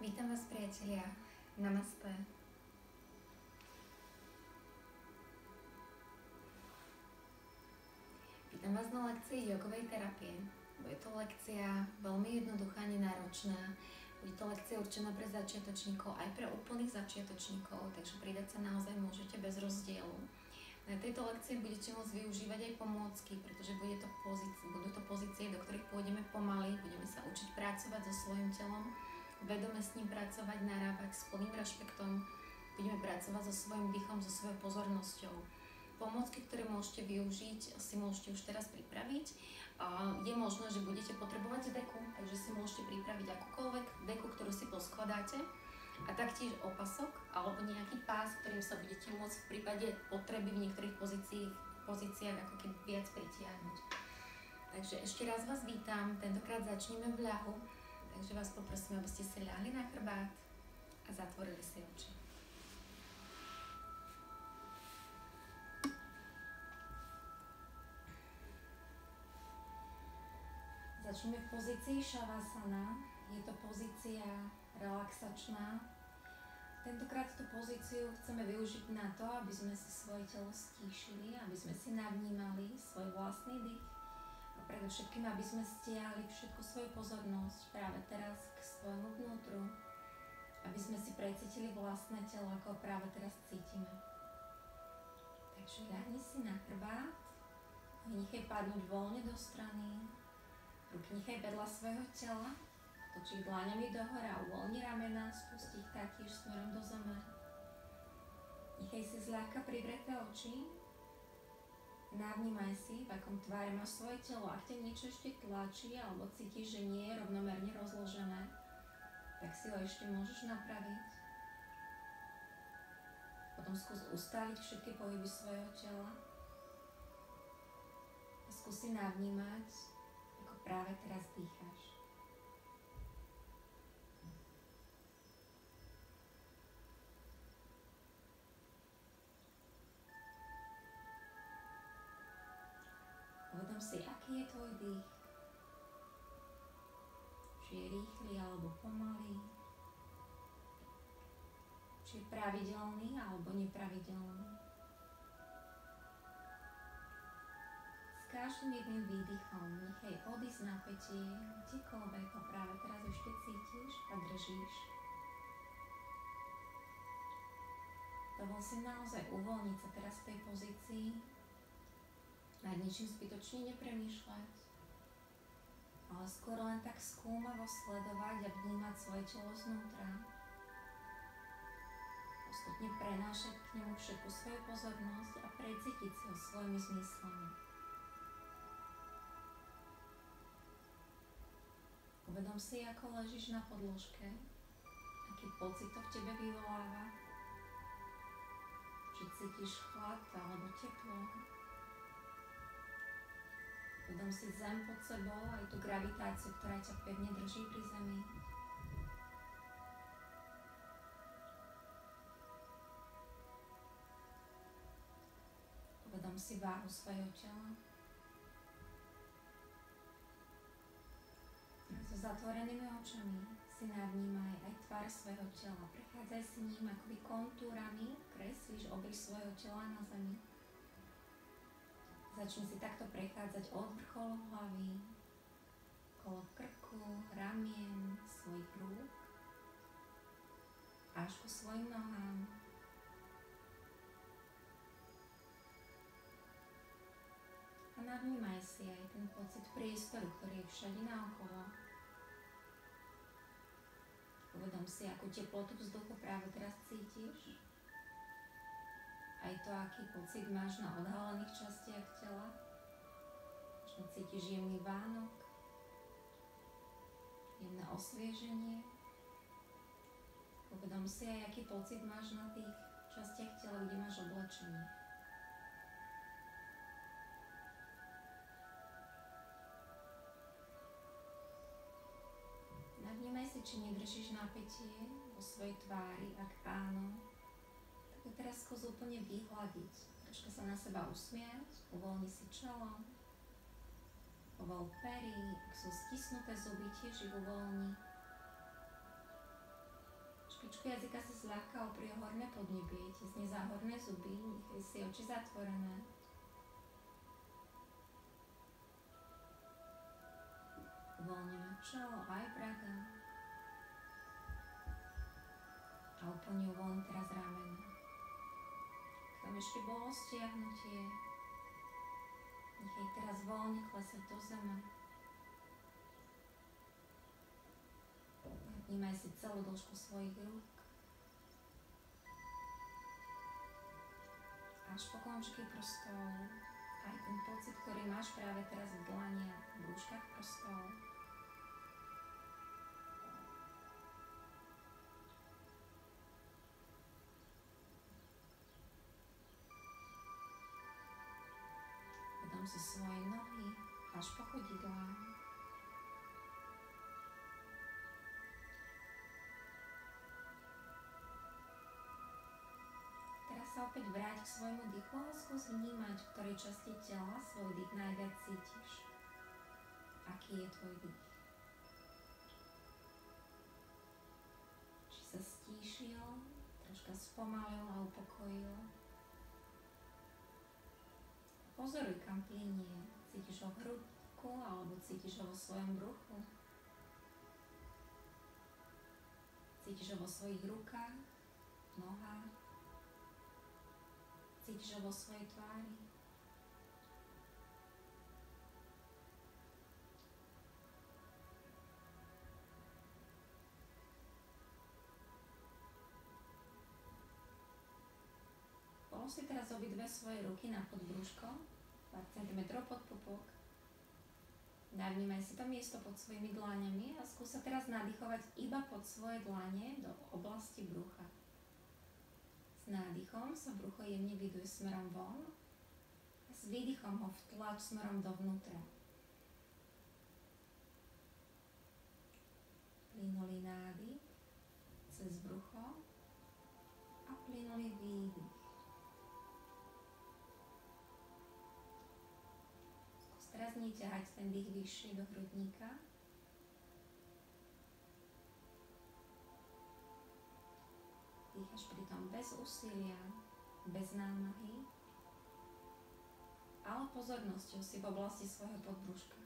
Vítam vás, priatelia. Namaste. Vítam vás na lekcii jogovej terapie. Bude to lekcia veľmi jednoduchá, nenáročná. Bude to lekcia určená pre začiatočníkov, aj pre úplných začiatočníkov, takže pridať sa naozaj môžete bez rozdielu. Na tejto lekcii budete môcť využívať aj pomôcky, pretože budú to pozície, do ktorých pôjdeme pomaly, budeme sa učiť pracovať so svojím telom, vedome s ním pracovať, narábať s plným rešpektom, budeme pracovať so svojím dýchom, so svojou pozornosťou. Pomôcky, ktoré môžete využiť, si môžete už teraz pripraviť. Je možné, že budete potrebovať deku, takže si môžete pripraviť akúkoľvek deku, ktorú si poskladáte, a taktiež opasok alebo nejaký pás, ktorým sa budete môcť v prípade potreby v niektorých pozíciách ako keby viac pritiahnuť. Takže ešte raz vás vítam, tentokrát začneme v ľahu, takže vás poprosím, aby ste sa ľahli na chrbát a zatvorili si oči. Začneme v pozícii Shavasana. Je to pozícia relaxačná. Tentokrát tú pozíciu chceme využiť na to, aby sme si svoje telo stíšili, aby sme si navnímali svoj vlastný dých a predovšetkým, aby sme stiahli všetku svoju pozornosť práve teraz k svojmu vnútru, aby sme si precítili vlastné telo, ako práve teraz cítime. Takže ľahni si na chrbát, nechaj padnúť voľne do strany, ruky nechaj vedľa svojho tela, točí dlaňami dohora, uvoľni ramena, spustí ich taktiež smerom do zeme. Nechaj si zľahka privreté oči, navnímaj si, v akom tváre máš svoje telo. Ak ťa niečo ešte tlačí alebo cítiš, že nie je rovnomerne rozložené, tak si ho ešte môžeš napraviť. Potom skús ustaliť všetky pohyby svojho tela a skús si navnímať, ako práve teraz dýcháš. Uvedom si, aký je tvoj dých. Či je rýchly alebo pomalý. Či je pravidelný alebo nepravidelný. S každým jedným výdychom nechaj odísť napätie, kdekoľvek ho práve teraz ešte cítiš a držíš. Dovol si naozaj uvoľniť sa teraz v tej pozícii, nad ničím zbytočne nepremýšľať, ale skôr len tak skúmavo sledovať a vnímať svoje telo znútra. Postupne prenášať k nemu všetku svoju pozornosť a precítiť si ho svojimi zmyslami. Uvedom si, ako ležíš na podložke, aký pocit to v tebe vyvoláva, či cítiš chlad alebo teplo. Uvedom si zem pod sebou, aj tú gravitáciu, ktorá ťa pevne drží pri zemi. Uvedom si váhu svojho tela. So zatvorenými očami si navnímaj aj tvár svojho tela. Prechádzaj si ním akoby kontúrami, kreslíš obrys svojho tela na zemi. Začni si takto prechádzať od vrcholu hlavy, okolo krku, ramien, svojich rúk, až ku svojim nohám. A navnímaj si aj ten pocit priestoru, ktorý je všade naokolo. Uvedom si, akú teplotu vzduchu práve teraz cítiš. Aj to, aký pocit máš na odhalených častiach tela. Možno cítiš jemný vánok, jemné osvieženie. Uvedom si aj, aký pocit máš na tých častiach tela, kde máš oblečenie. Navnímaj si, či nedržíš napätie vo svojej tvári. Ak áno, tak teraz skús úplne vyhľadiť. Troška sa na seba usmiať, uvoľni si čelo, povol pery, ak sú stisnuté zuby, tiež ich uvoľni. Končku jazyka sa zľahka oprie o horné podnebie, tesne za horné zuby, nechaj si oči zatvorené. Uvoľneme čelo aj brada. A úplne uvoľni teraz ramena. Tam ešte bolo stiahnutie. Nechaj teraz voľne klesať do zeme. Vnímaj si celú dĺžku svojich rúk. Až po končky prstov. Aj ten pocit, ktorý máš práve teraz v dlaniach, v brúškach prstov. Vedom si svoje nohy až po chodidlá. Teraz sa opäť vráť k svojmu dýchu a skús vnímať, v ktorej časti tela svoj dých najviac cítiš. Aký je tvoj dých? Či sa stíšil, troška spomalil a upokojil. Pozoruj, kam plynie. Cítiš ho v hrudku alebo cítiš ho vo svojom bruchu. Cítiš ho vo svojich rukách, nohách. Cítiš ho vo svojej tvári. Polož si teraz obidve svoje ruky na podbrúško, pár centimetrov pod pupok. Navnímaj si to miesto pod svojimi dlaňami a skús sa teraz nadýchovať iba pod svoje dlane do oblasti brucha. S nádychom sa brucho jemne vyduje smerom von a s výdychom ho vtlač smerom dovnútra. Plynulý nádych cez brucho a plynulý výdych. Skús teraz neťahať ten dých vyššie do hrudníka. Dýchaš pritom bez úsilia, bez námahy, ale pozornosťou si v oblasti svojho podbrúška.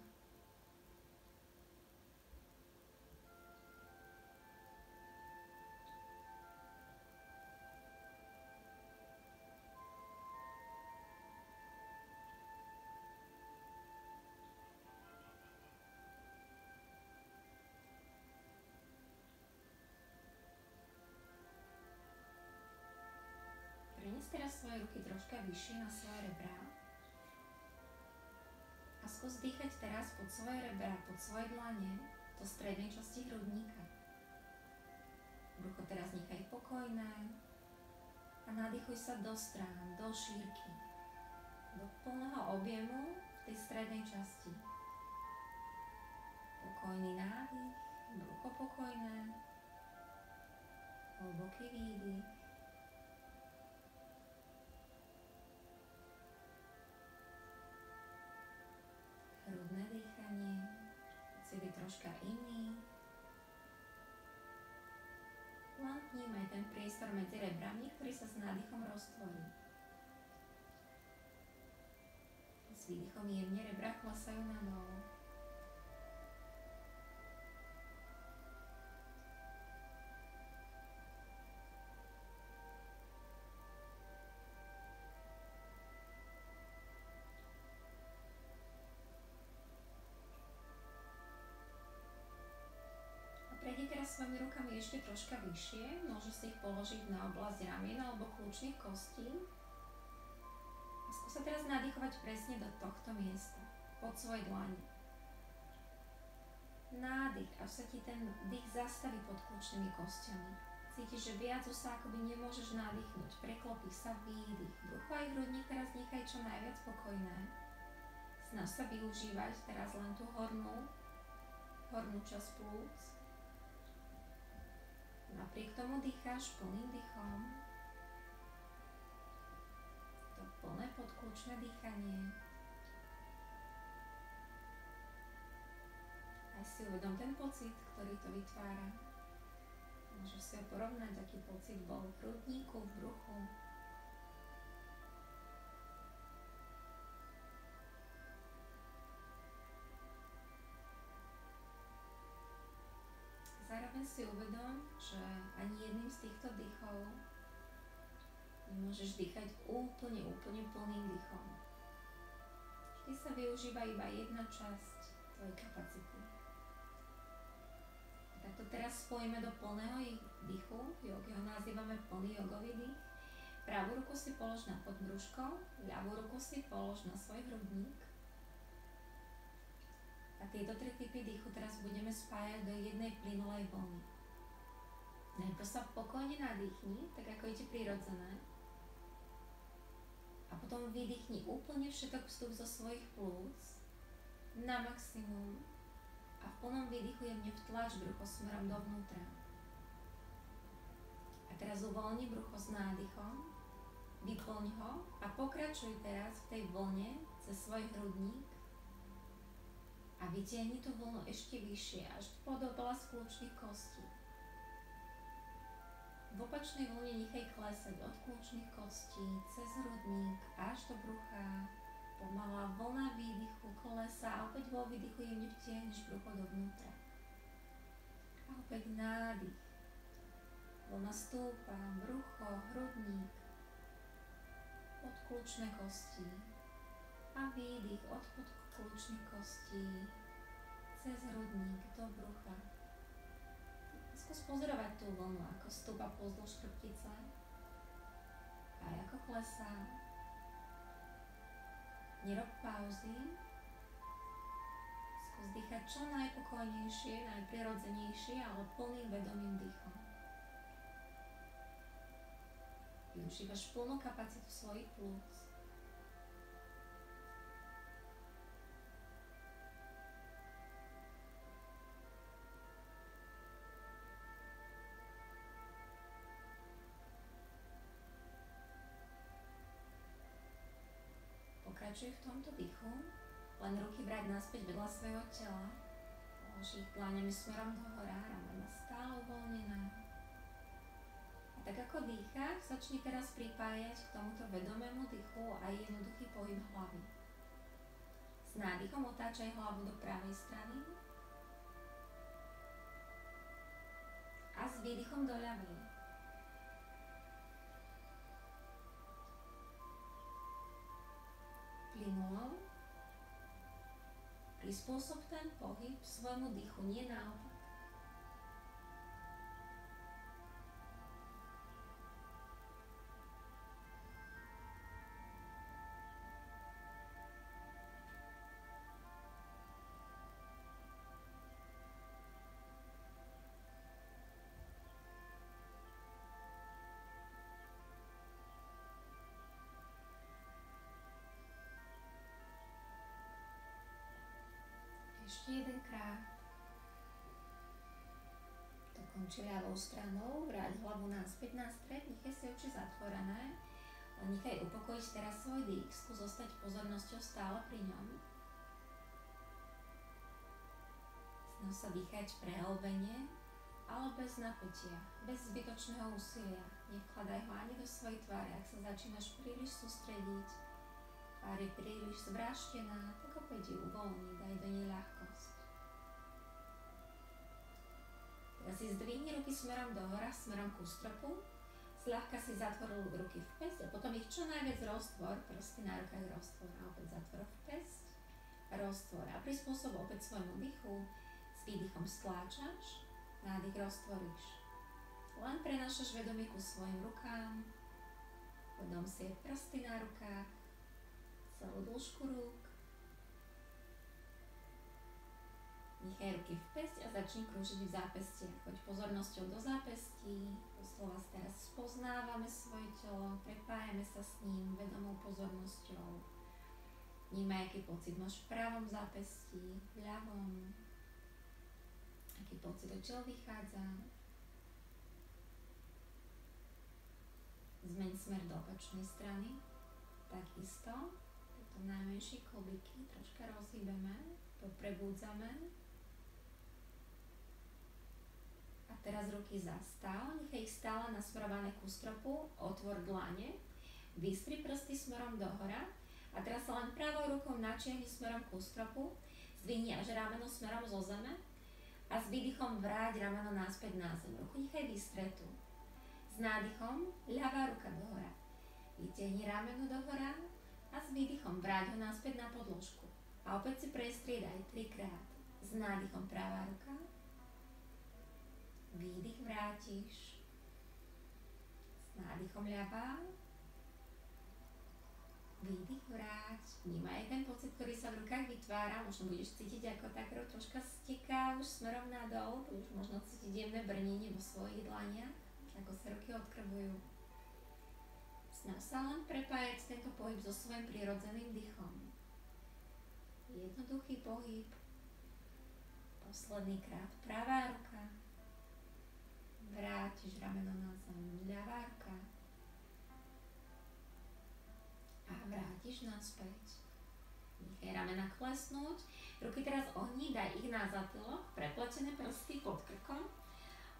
Prenes teraz svoje ruky troška vyššie na svoje rebrá a skús dýchať teraz pod svoje rebrá, pod svoje dlane do strednej časti hrudníka. Brucho teraz nechaj pokojné a nadýchuj sa do strán, do šírky, do plného objemu v tej strednej časti. Pokojný nádych, brucho pokojné, hlboký výdych. Hrudné dýchanie, pocit je troška iný. Len vnímaj ten priestor medzi rebrami, ktorý sa s nádychom roztvorí. S výdychom jemne rebra klesajú nadol. Prejdi teraz svojimi rukami ešte troška vyššie, môžeš si ich položiť na oblasť ramien alebo kľúčnych kostí. A skús sa teraz nadýchovať presne do tohto miesta, pod svoje dlane. Nádych, až sa ti ten dých zastaví pod kľúčnými kostiami. Cítiš, že viac už sa akoby nemôžeš nadýchnuť, preklopí sa výdych. Brucho aj hrudník teraz nechaj čo najviac pokojné. Snaž sa využívať teraz len tú hornú časť plúc. Napriek tomu dýcháš plným dýchom. To plné podkľúčne dýchanie. Aj si uvedom ten pocit, ktorý to vytvára. Môžeš si ho porovnať, aký pocit bol v hrudníku, v bruchu. Zároveň si uvedom, že ani jedným z týchto dýchov nemôžeš dýchať úplne plným dýchom. Vždy sa využíva iba jedna časť tvojej kapacity. Tak to teraz spojíme do plného dýchu, jogi ho nazývame plný jogový dých. Pravú ruku si polož na podbrúško, ľavú ruku si polož na svoj hrudník. A tieto tri typy dýchu teraz budeme spájať do jednej plynulej vlny. Najprv sa pokojne nadýchni, tak ako je ti prirodzené. A potom vydýchni úplne všetok vstup zo svojich plúc na maximum. A v plnom výdychu jemne vtlač brucho smerom dovnútra. A teraz uvoľni brucho s nádychom, vyplň ho a pokračuj teraz v tej vlne cez svoj hrudník a vytiahni tú vlnu ešte vyššie, až pod oblasť kľúčnych kostí. V opačnej vlne nechaj klesať od kľúčnych kostí cez hrudník až do brucha. Pomalá vlna výdychu kolesa a opäť vo výdychu jemne vtiahneš brucho dovnútra. A opäť nádych. Vlna stúpa, brucho, hrudník, od kľúčne kosti. A výdych od podkľúčnych kostí cez hrudník do brucha. Skús pozorovať tú vlnu, ako stúpa pozdĺž chrbtice a ako klesá. Nerob pauzy. Skús dýchať čo najpokojnejšie, najprirodzenejšie, ale plným vedomým dýchom. Využívaš plnú kapacitu svojich plúc. Pokračuj v tomto dýchu, len ruky brať naspäť vedľa svojho tela, polož ich dlaňami smerom dohora, ramena stále uvoľnené. A tak ako dýcháš, začni teraz pripájať k tomuto vedomému dýchu aj jednoduchý pohyb hlavy. S nádychom otáčaj hlavu do pravej strany a s výdychom do ľavej. Plynulo. Prispôsob ten pohyb svojmu dýchu, nie naopak. Ešte jedenkrát. Dokonči ľavou stranou, vráť hlavu naspäť na stred, nechaj si oči zatvorené, len nechaj upokojiť teraz svoj dých, skús zostať pozornosťou stále pri ňom. Snaž sa dýchať prehlbene, ale bez napätia, bez zbytočného úsilia. Nevkladaj ho ani do svojej tváre, ak sa začínaš príliš sústrediť, tvár je príliš zvráštená, tak opäť ju uvoľni, daj do nej ľahkosť. Teraz si zdvihni ruky smerom dohora, smerom ku stropu, zľahka si zatvoril ruky v pesť a potom ich čo najviac roztvor, prsty na rukách roztvor a opäť zatvor v pesť, roztvor a prispôsob opäť svojmu dýchu, s výdychom stláčaš, nádych roztvoríš. Len prenášaš vedomie ku svojim rukám, vedom si prsty na rukách, celú dĺžku rúk. Nechaj ruky v pesť a začni krúžiť v zápestiach. Choď pozornosťou do zápestí, doslova teraz spoznávame svoje telo, prepájame sa s ním vedomou pozornosťou. Vnímaj, aký pocit máš v pravom zápestí, v ľavom, aký pocit odtiaľ vychádza. Zmeň smer do opačnej strany, takisto. Tieto najmenšie klbiky troška rozhýbeme, poprebúdzame. A teraz ruky zastav, nechaj ich stále nasmerované ku stropu, otvor dlane, vystri prsty smerom dohora a teraz sa len pravou rukou natiahni smerom ku stropu, zdvihni až rameno smerom zo zeme a s výdychom vráť rameno naspäť na zem. Ruku nechaj vystretú. S nádychom ľavá ruka dohora. Vytiahni rameno dohora a s výdychom vráť ho naspäť na podložku. A opäť si prestriedaj 3-krát. S nádychom pravá ruka. Výdych vrátiš. S nádychom ľavá. Výdych vráť. Vnímaj ten pocit, ktorý sa v rukách vytvára. Možno budeš cítiť, ako tá krv troška steká už smerom nadol. Budeš možno cítiť jemné brnenie vo svojich dlaniach, ako sa ruky odkrvujú. Snaž sa len prepájať tento pohyb so svojím prirodzeným dýchom. Jednoduchý pohyb. Posledný krát. Pravá ruka. Vrátiš rameno na zem. Ľavá ruka. A vrátiš naspäť. Nechaj ramena klesnúť. Ruky teraz ohni, daj ich na zatylok. Prepletené prsty pod krkom.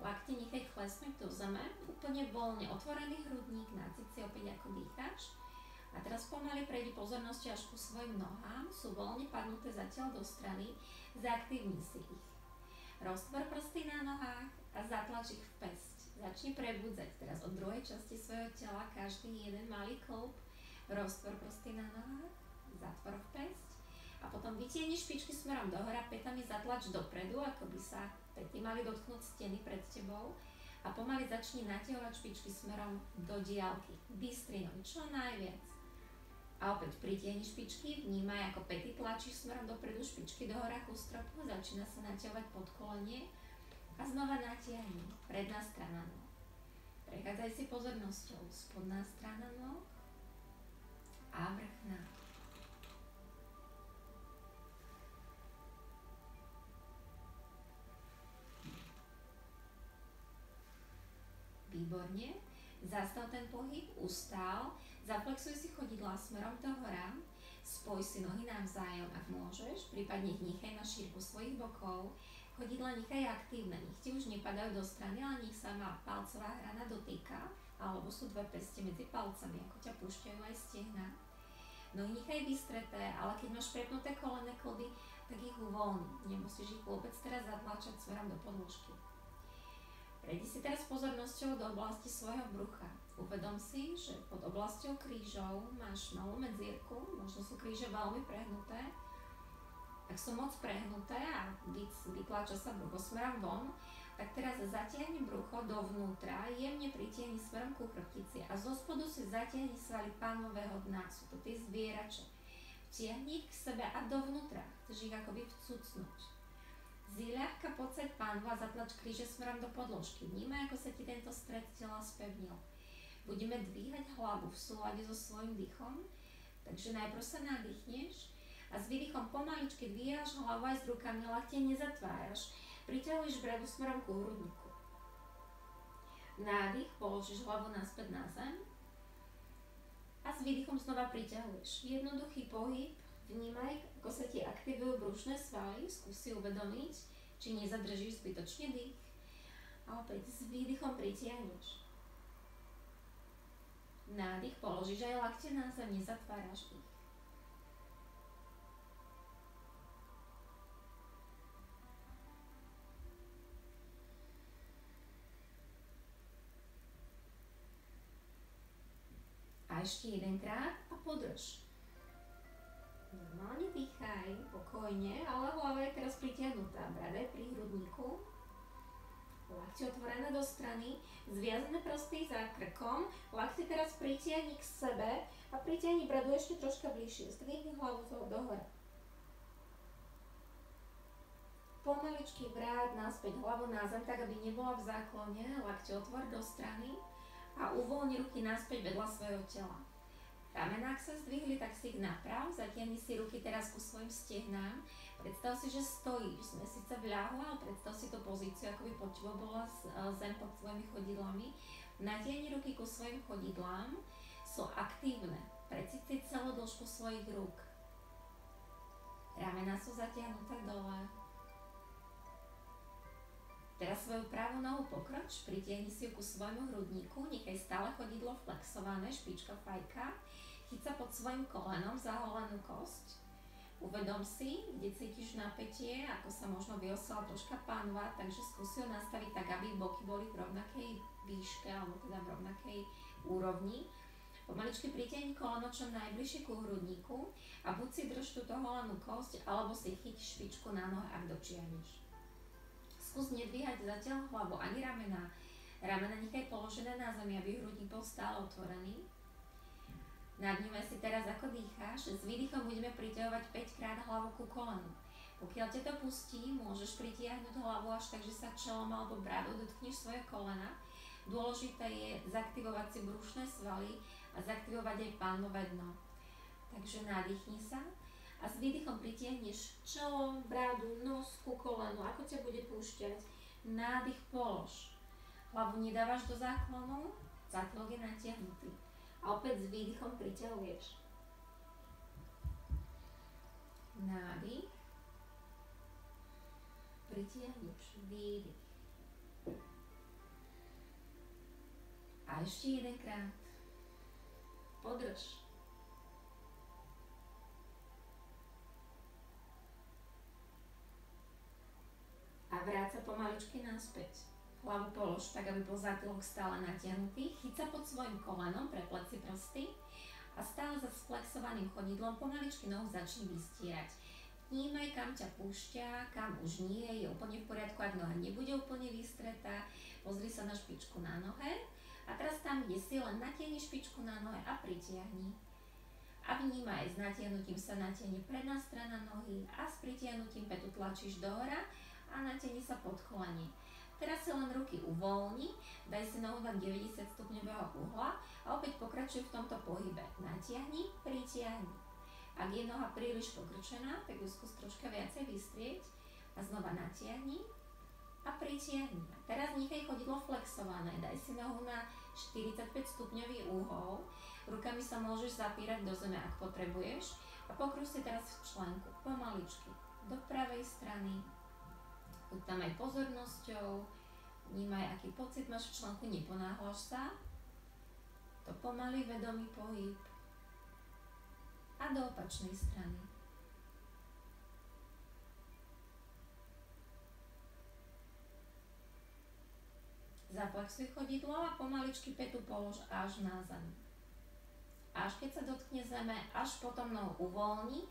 Lakte nechaj klesnúť do zeme. Úplne voľne otvorený hrudník. Nacíť si opäť, ako dýcháš. A teraz pomaly prejdi pozornosť až ku svojim nohám. Sú voľne padnuté zatiaľ do strany. Zaaktivni si ich. Roztvor prsty na nohách a zatlač ich v päsť. Začni prebudzať teraz od druhej časti svojho tela každý jeden malý klb. Roztvor prsty na nohách, zatvor v päsť a potom vytiahni špičky smerom dohora, pätami zatlač dopredu, ako by sa päty mali dotknúť steny pred tebou a pomaly začni natiahovať špičky smerom do diaľky. Bystri nohy čo najviac. A opäť pritiahni špičky, vnímaj, ako päty tlačíš smerom dopredu, špičky dohora ku stropu, začína sa natiahovať podkolenie a znova natiahni, predná strana noh. Prechádzaj si pozornosťou, spodná strana noh a vrchná. Výborne. Zastav ten pohyb, ustál, zaflexuj si chodidlá smerom dohora, spoj si nohy navzájom, ak môžeš, prípadne ich nechaj na šírku svojich bokov, chodidlá nechaj aktívne, nech ti už nepadajú do strany, ale nech sa má palcová hrana dotýka, alebo sú dve peste medzi palcami, ako ťa púšťajú aj stehna. Nohy nechaj vystreté, ale keď máš prepnuté kolenné klby, tak ich uvoľni, nemusíš ich vôbec teraz zatlačať smerom do podložky. Prejdi si teraz pozornosťou do oblasti svojho brucha. Uvedom si, že pod oblasťou krížov máš malú medzierku, možno sú kríže veľmi prehnuté. Ak sú moc prehnuté a vytláča sa brucho smerom von, tak teraz zatiahni brucho dovnútra, jemne pritiahni smerom ku chrbtici a zo spodu si zatiahni svaly pánového dna, sú to tie zvierače. Vtiahni ich k sebe a dovnútra, chceš ich akoby vcucnúť. Zľahka poceď pánvu a zatlač kríže smerom do podložky. Vnímaj, ako sa ti tento stred tela spevnil. Budeme dvíhať hlavu v súlade so svojím dýchom, takže najprv sa nadýchneš a s výdychom pomaličky dvíhaš hlavu aj s rukami, lakte nezatváraš. Priťahuješ bradu smerom ku hrudníku. Nádych, položíš hlavu naspäť na zem a s výdychom znova priťahuješ. Jednoduchý pohyb. Vnímaj, ako sa ti aktivujú brušné svaly, skúsi uvedomiť, či nezadržíš zbytočne dých. A opäť s výdychom pritiahneš. Nádych, položíš aj lakte na zem, nezatváraš ich. A ešte jedenkrát a podrž. Normálne dýchaj, pokojne, ale hlava je teraz pritiahnutá. Brada je pri hrudníku. Lakte otvorené do strany, zviazané prsty za krkom. Lakte teraz pritiahni k sebe a pritiahni bradu ešte troška bližšie. Zdvihni hlavu dohora. Pomaličky vráť naspäť hlavu na zem, tak aby nebola v záklone. Lakte otvor do strany a uvoľni ruky naspäť vedľa svojho tela. Ramená, ak sa zdvihli, tak si ich naprav, zatiahni si ruky teraz ku svojim stehnám. Predstav si, že stojíš, sme síce v ľahu, ale predstav si tú pozíciu, ako by pod tebou bola zem pod svojimi chodidlami. Natiahni ruky ku svojim chodidlám, sú aktívne, precíť si celú dĺžku svojich rúk. Ramená sú zatiahnuté dole. Teraz svoju pravú nohu pokroč, pritiahni si ju ku svojmu hrudníku, nechaj stále chodidlo flexované, špička fajka, chyť sa pod svojim kolenom za holenú kosť. Uvedom si, kde cítiš napätie, ako sa možno vyosala troška pánva, takže skúsi ho nastaviť tak, aby boky boli v rovnakej výške, alebo teda v rovnakej úrovni. Pomaličky pritiahni koleno čo najbližšie ku hrudníku a buď si drž túto holenú kosť, alebo si chyť špičku na nohe, ak dočiahneš. Skús nedvíhať zatiaľ hlavu ani ramena. Ramena nechaj položené na zemi, aby hrudník bol stále otvorený. Navnímaj si teraz, ako dýcháš. S výdychom budeme priťahovať 5 krát hlavu ku kolenu. Pokiaľ ťa to pustí, môžeš pritiahnuť hlavu až tak, že sa čelom alebo bradou dotkneš svoje kolena. Dôležité je zaktivovať si brušné svaly a zaktivovať aj pánové dno. Takže nadýchni sa. A s výdychom pritiahneš čelo, bradu, nos ku kolenu, ako ťa bude púšťať. Nádych polož. Hlavu nedávaš do záklonu, zátylok je natiahnutý. A opäť s výdychom priťahuješ. Nádych. Pritiahneš. Výdych. A ešte jedenkrát. Podrž. A vráť sa pomaličky naspäť. Hlavu polož tak, aby bol zátylok stále natiahnutý. Chyť sa pod svojim kolenom, prepleť si prsty a stále za sflexovaným chodidlom pomaličky nohu začni vystierať. Vnímaj, kam ťa púšťa, kam už nie, je úplne v poriadku, ak noha nebude úplne vystretá. Pozri sa na špičku na nohe a teraz tam, kde si, len natiahni špičku na nohe a pritiahni. A vnímaj, s natiahnutím sa natiahne predná strana nohy a s pritiahnutím pätu tlačíš dohora a natiahni sa pod kolenie. Teraz si len ruky uvoľni, daj si nohu na 90 stupňového uhla a opäť pokračuj v tomto pohybe. Natiahni, pritiahni. Ak je noha príliš pokrčená, tak ju skús troška viacej vystrieť a znova natiahni a pritiahni. A teraz nechaj chodidlo flexované, daj si nohu na 45 stupňový úhol, rukami sa môžeš zapírať do zeme, ak potrebuješ a pokrúť si teraz v členku pomaličky do pravej strany. Buď tam aj pozornosťou, vnímaj, aký pocit máš v členku, neponáhľaš sa. To pomalý vedomý pohyb. A do opačnej strany. Zaflexuj chodidlo a pomaličky pätu polož až na zem. Až keď sa dotkne zeme, až potom nohu uvoľni.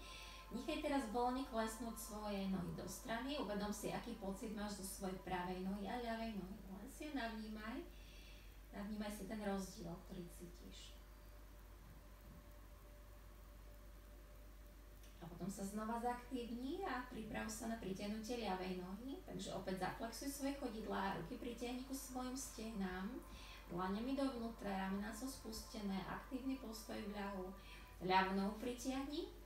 Nechaj teraz voľne klesnúť svoje nohy do strany, uvedom si, aký pocit máš zo svojej pravej nohy a ľavej nohy. Len si ju navnímaj. Navnímaj si ten rozdiel, ktorý cítiš. A potom sa znova zaktívni a priprav sa na pritiahnutie ľavej nohy. Takže opäť zaflexuj svoje chodidlá, ruky pritiahni ku svojim stehnám, dlaňami dovnútra, ramená sú spustené, aktívny postoj v ľahu. Ľavú nohu pritiahni.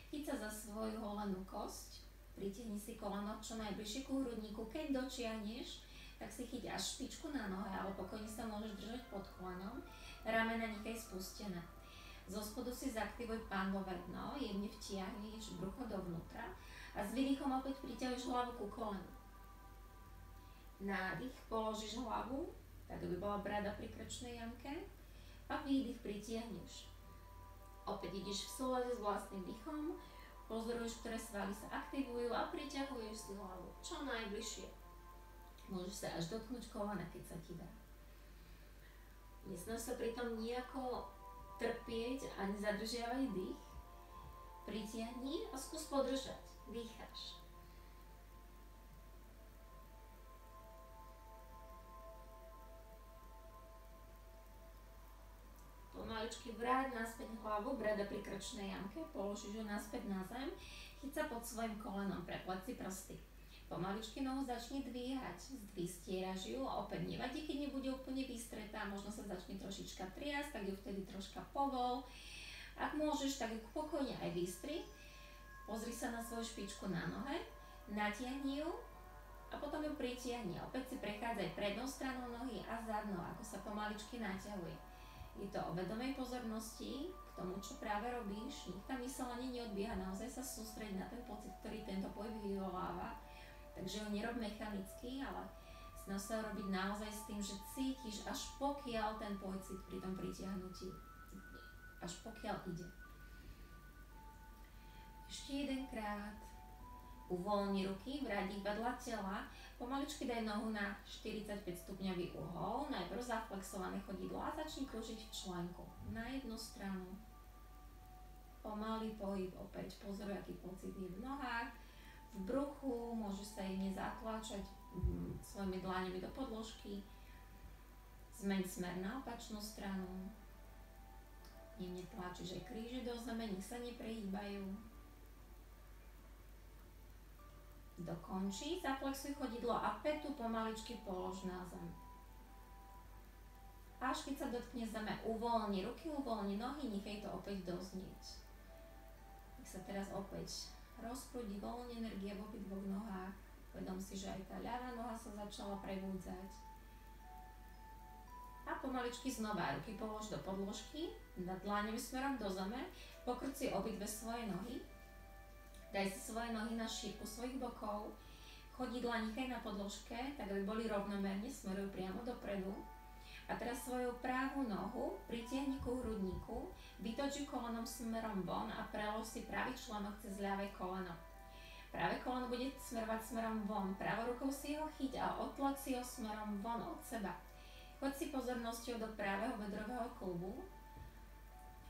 Chyť sa za svoju holenú kosť, pritiahni si koleno čo najbližšie ku hrudníku. Keď dočiahneš, tak si chyť až špičku na nohe, ale pokojne sa môžeš držať pod kolenom. Ramena nechaj spustené. Zo spodu si zaktivuj pánvové dno, jemne vtiahneš brucho dovnútra a s výdychom opäť priťahuješ hlavu ku kolenu. Nádych, položíš hlavu, tak by bola brada pri krčnej jamke a výdych pritiahneš. Opäť ideš v súlade s vlastným dýchom, pozoruješ, ktoré svaly sa aktivujú a priťahuješ si hlavu čo najbližšie. Môžeš sa až dotknúť kolena, keď sa ti dá. Nesnaž sa pritom nejako trpieť ani zadržiavať dých. Pritiahni a skús podržať. Dýcháš. Pomaličky vráť naspäť hlavu, brada pri krčnej jamke, položíš ju naspäť na zem, chyť sa pod svojim kolenom, prepleť si prsty. Pomaličky nohu začni dvíhať, vystieraš ju a opäť nevadí, keď nebude úplne vystretá, možno sa začne trošička triasť, tak ju vtedy troška povol. Ak môžeš, tak ju pokojne aj vystri, pozri sa na svoju špičku na nohe, natiahni ju a potom ju pritiahni. Opäť si prechádzaj prednou stranou nohy a zadnou, ako sa pomaličky naťahuje. Je to o vedomej pozornosti k tomu, čo práve robíš. Nech tá myseľ ani neodbieha, naozaj sa sústreď na ten pocit, ktorý tento pohyb vyvoláva. Takže ho nerob mechanicky, ale snaž sa robiť naozaj s tým, že cítiš, až pokiaľ ten pocit pri tom pritiahnutí, až pokiaľ ide. Ešte jedenkrát. Uvoľni ruky, vráť ich vedľa tela, pomaličky daj nohu na 45 stupňový uhol, najprv zaflexované chodidlo a začni krúžiť v členku na jednu stranu. Pomalý pohyb, opäť pozoruj, aký pocit je v nohách, v bruchu, môžeš sa jemne zatláčať svojimi dlaňami do podložky, zmeň smer na opačnú stranu, jemne tlačíš aj kríže do zeme, nech sa neprehýbajú. Dokončí, zaflexuj chodidlo a petu pomaličky polož na zem. Až keď sa dotkne zeme, uvoľni ruky, uvoľni nohy, nechaj to opäť doznieť. Nech sa teraz opäť rozprúdi voľne energia v obidvoch nohách. Vedom si, že aj tá ľavá noha sa začala prebúdzať. A pomaličky znova ruky polož do podložky, nad dláňami smerom do zeme, pokrč si obidve svoje nohy. Daj si svoje nohy na šírku svojich bokov, chodidla nechaj na podložke, tak aby boli rovnomerne, smerujú priamo dopredu. A teraz svoju pravú nohu pritiahni ku hrudníku, vytoč ju kolenom smerom von a prelož si pravý členok cez ľavé koleno. Pravé koleno bude smerovať smerom von, pravou rukou si ho chyť a otlač si ho smerom von od seba. Choď si pozornosťou do pravého bedrového klubu,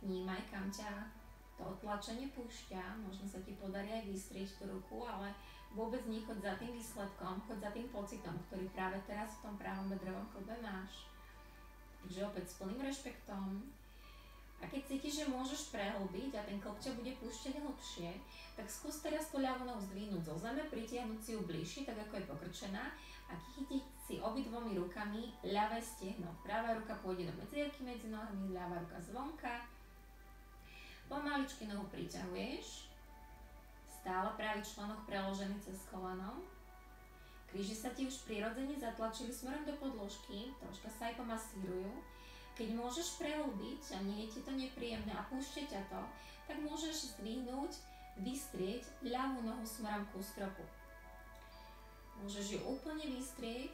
vnímaj, kam ťa to otlačenie púšťa, možno sa ti podarí aj vystrieť tú ruku, ale vôbec nechoď za tým výsledkom, choď za tým pocitom, ktorý práve teraz v tom pravom bedrovom klube máš. Takže opäť s plným rešpektom. A keď cítiš, že môžeš prehlbiť a ten klb ťa bude púšťať hlbšie, tak skús teraz tú ľavú nohu zdvihnúť zo zeme, pritiahnuť si ju bližšie, tak ako je pokrčená a chytiť si obidvomi rukami ľavé stehno. Pravá ruka pôjde do medzierky medzi nohami, ľavá ruka zvonka. Pomaličky nohu priťahuješ, stále pravý členok preložený cez koleno. Kríže sa ti už prirodzene zatlačili smerom do podložky, troška sa aj pomasírujú. Keď môžeš prehlbiť a nie je ti to nepríjemné a púšťa ťa to, tak môžeš zdvihnúť, vystrieť ľavú nohu smerom ku stropu. Môžeš ju úplne vystrieť,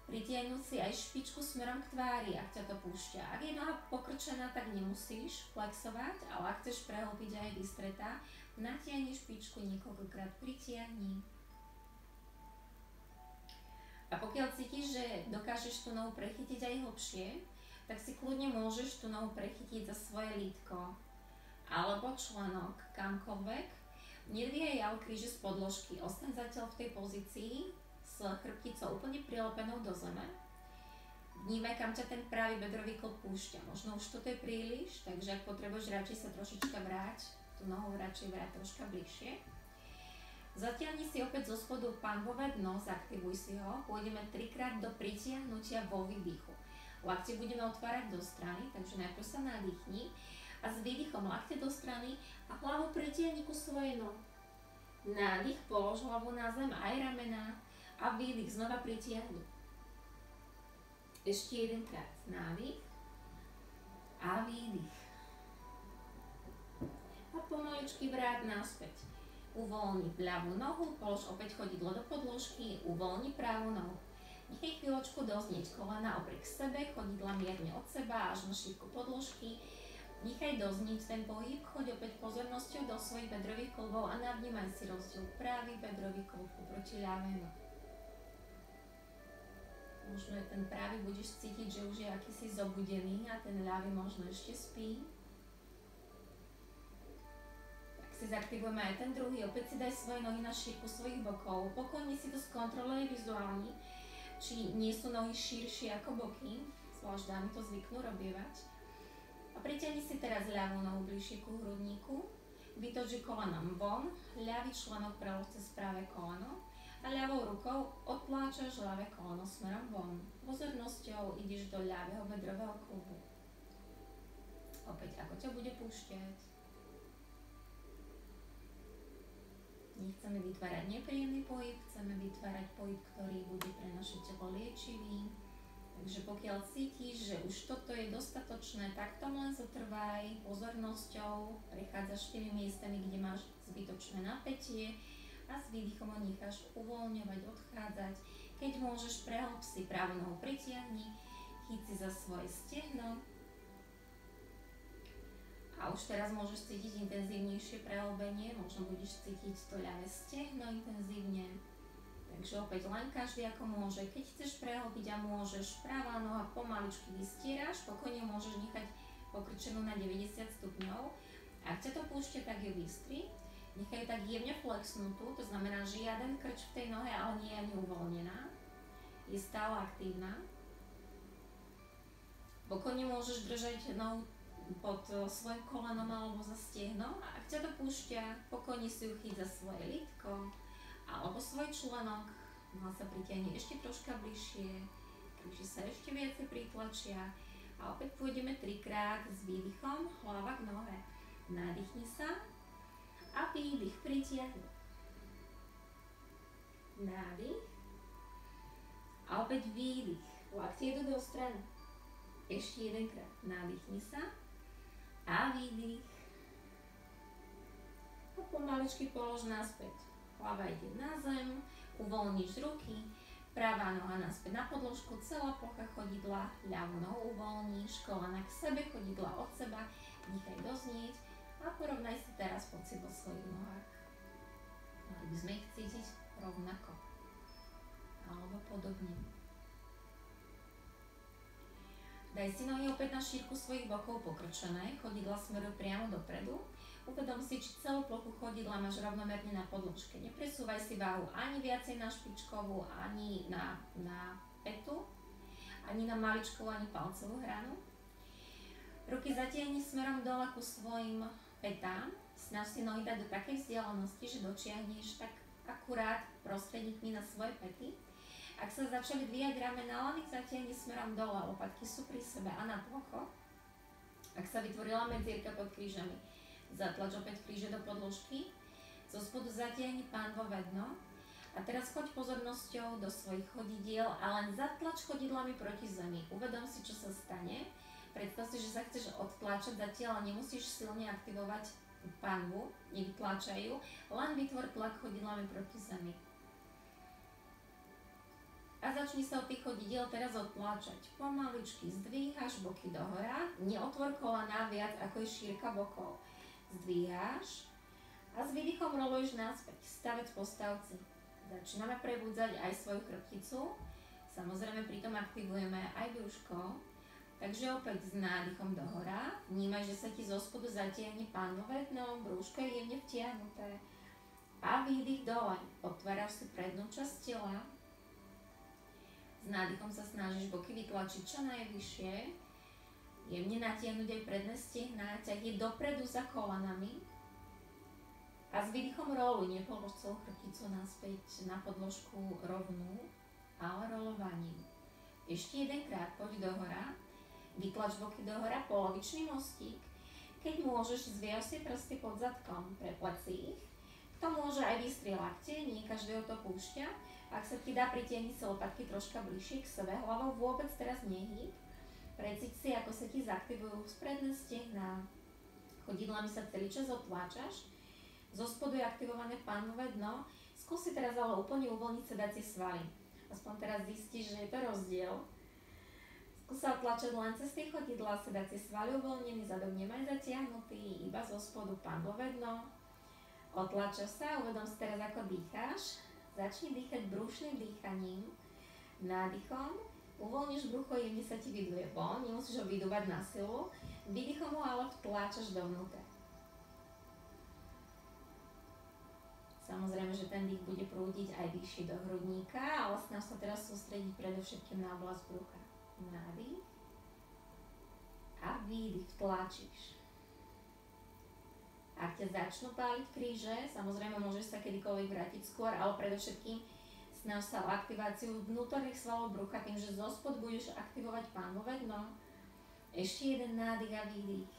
pritiahnuť si aj špičku smerom k tvári, ak ťa to púšťa. Ak je noha pokrčená, tak nemusíš flexovať, ale ak chceš prehlbiť aj vystretá, natiahni špičku, niekoľkokrát pritiahni. A pokiaľ cítiš, že dokážeš tú nohu prechytiť aj hlbšie, tak si kľudne môžeš tú nohu prechytiť za svoje lítko alebo členok, kamkoľvek. Nedvíhaj ale kríže z podložky, ostaň zatiaľ v tej pozícii, s chrbticou úplne prilepenou do zeme. Vnímaj, kam ťa ten pravý bedrový klb púšťa. Možno už toto je príliš, takže ak potrebuješ, radšej sa trošička vráť, tú nohu radšej vráť troška bližšie. Zatiahni si opäť zo spodu panvové dno, zaktivuj si ho. Pôjdeme 3-krát do pritiahnutia vo výdychu. Lakte budeme otvárať do strany, takže najprv sa nadýchni a s výdychom lakte do strany a hlavu pritiahni ku svojej nohe. Nádych, polož hlavu na zem, aj ramená. A výdych, znova pritiahni. Ešte jedenkrát. Nádych a výdych. A pomaličky vráť naspäť. Uvoľni ľavú nohu, polož opäť chodidlo do podložky, uvoľni pravú nohu. Nechaj chvíľočku doznieť kolena opri k sebe, chodidla mierne od seba až na šírku podložky. Nechaj doznieť ten pohyb, choď opäť pozornosťou do svojich bedrových klbov a navnímaj si rozdiel pravý bedrový klb proti ľavému. Možno ten pravý budeš cítiť, že už je akýsi zobudený a ten ľavý možno ešte spí. Tak si zaktivujeme aj ten druhý, opäť si daj svoje nohy na šírku svojich bokov. Pokojne si to skontroluj vizuálne, či nie sú nohy širšie ako boky, zvlášť dámy to zvyknú robievať. A pritiahni si teraz ľavú nohu bližšie ku hrudníku, vytoč kolenom von, ľavý členok prelož cez pravé koleno a ľavou rukou otláčaš ľavé koleno smerom von. Pozornosťou ideš do ľavého bedrového klubu. Opäť ako ťa bude púšťať. Nechceme vytvárať nepríjemný pohyb, chceme vytvárať pohyb, ktorý bude pre naše telo liečivý. Takže pokiaľ cítiš, že už toto je dostatočné, tak tom len zotrvaj pozornosťou, prechádzaš tými miestami, kde máš zbytočné napätie a s výdychom ho necháš uvoľňovať, odchádzať. Keď môžeš, prehlb si pravú nohu, pritiahni, chyť si za svoje stehno. A už teraz môžeš cítiť intenzívnejšie prehlbenie, možno budeš cítiť to ľavé stehno intenzívne. Takže opäť len každý ako môže. Keď chceš prehlbiť a môžeš, pravá noha pomaličky vystieraš, pokojne môžeš nechať pokrčenú na 90 stupňov. Ak ťa to púšťa, tak ju vystri. Nechaj ju tak jemne flexnutú, to znamená žiaden krč v tej nohe, ale nie je ani uvoľnená. Je stále aktívna. Pokojne môžeš držať nohu pod svojim kolenom alebo za stehno. A ak ťa to púšťa, pokojne si ju chyť za svoje lítko alebo svoj členok. Noha sa pritiahne ešte troška bližšie, kríži sa ešte viacej pritlačia. A opäť pôjdeme 3-krát s výdychom, hlava k nohe. Nádychni sa. A výdych, pritiahni. Nádych. A opäť výdych. Lakte idú do strany. Ešte jedenkrát. Nádychni sa. A výdych. A pomaličky polož naspäť. Hlava ide na zem. Uvoľníš ruky. Pravá noha naspäť na podložku. Celá plocha chodidla. Ľavú nohu uvoľníš. Kolena k sebe, chodidla od seba. Nechaj doznieť. A porovnaj si teraz pocit vo svojich nohách. Mali by sme ich cítiť rovnako. Alebo podobne. Daj si nohy opäť na šírku svojich bokov pokrčené. Chodidla smerujú priamo dopredu. Uvedom si, či celú plochu chodidla máš rovnomerne na podložke. Nepresúvaj si váhu ani viacej na špičkovú, ani na petu, ani na maličkovú, ani palcovú hranu. Ruky zatiahni smerom dole ku svojim petám. Snaž si nohy dať do takej vzdialenosti, že dočiahneš tak akurát prostredníkmi na svoje pety. Ak sa začali dvíjať ramená, len ich zatiahni smerom dole, lopatky sú pri sebe a na plocho. Ak sa vytvorila medzierka pod krížami, zatlač opäť kríže do podložky. Zo spodu zatiahni pánvové dno. A teraz choď pozornosťou do svojich chodidiel a len zatlač chodidlami proti zemi. Uvedom si, čo sa stane. Predstav si, že sa chceš odtláčať zatiaľ, ale nemusíš silne aktivovať panvu, nevytláčaj ju, len vytvor tlak chodidlami proti zemi. A začni sa od tých chodidiel teraz odtláčať. Pomaličky zdvíhaš boky dohora, neotvor kolená viac ako je šírka bokov. Zdvíhaš a s výdychom roluješ naspäť, stavec po stavci. Začíname prebudzať aj svoju chrbticu, samozrejme pritom aktivujeme aj brúško. Takže opäť s nádychom dohora, vnímaj, že sa ti zo spodu zatiahne pánové dno, brúško je jemne vtiahnuté. A výdych dole, otváraš si prednú časť tela. S nádychom sa snažíš boky vytlačiť čo najvyššie. Jemne natiahnuť aj predné stehná, ťahni dopredu za kolenami. A s výdychom roluj, nepolož celú chrbticu naspäť na podložku rovnú, ale rolovaním. Ešte jedenkrát, poď dohora. Vytlač boky dohora, polovičný mostík. Keď môžeš, zviaž si prsty pod zadkom, preplecí ich. To môže aj vystrie lakte, nie každého to púšťa. Ak sa ti dá, pritiahni si lopatky troška bližšie k sebe, hlavou vôbec teraz nehyb. Precíť si, ako sa ti zaktivujú spredné stehná. Chodidlami sa celý čas otláčaš. Zo spodu je aktivované pánové dno. Skúsi teraz ale úplne uvoľniť sedacie svaly. Aspoň teraz zistíš, že je to rozdiel. Skús sa otlačať len cez tie chodidlá, sedacie svaly uvoľnený, zadok nemaj zatiahnutý, iba zo spodu pánové dno. Otlačaš sa, uvedom si teraz, ako dýcháš. Začni dýchať brúšným dýchaním, nádychom. Uvoľníš brucho, jemne sa ti vyduje von, nemusíš ho vydúvať na silu. Výdychom ho ale vtláčaš dovnútra. Samozrejme, že ten dých bude prúdiť aj vyššie do hrudníka, ale snaž sa teraz sústrediť predovšetkým na oblasť brucha. Nádych a výdych, vtlačíš. Ak ťa začnú páliť kríže, samozrejme môžeš sa kedykoľvek vrátiť skôr, ale predovšetkým snaž sa o aktiváciu vnútorných svalov brucha tým, že zospod budeš aktivovať pánové dno. Ešte jeden nádych a výdych.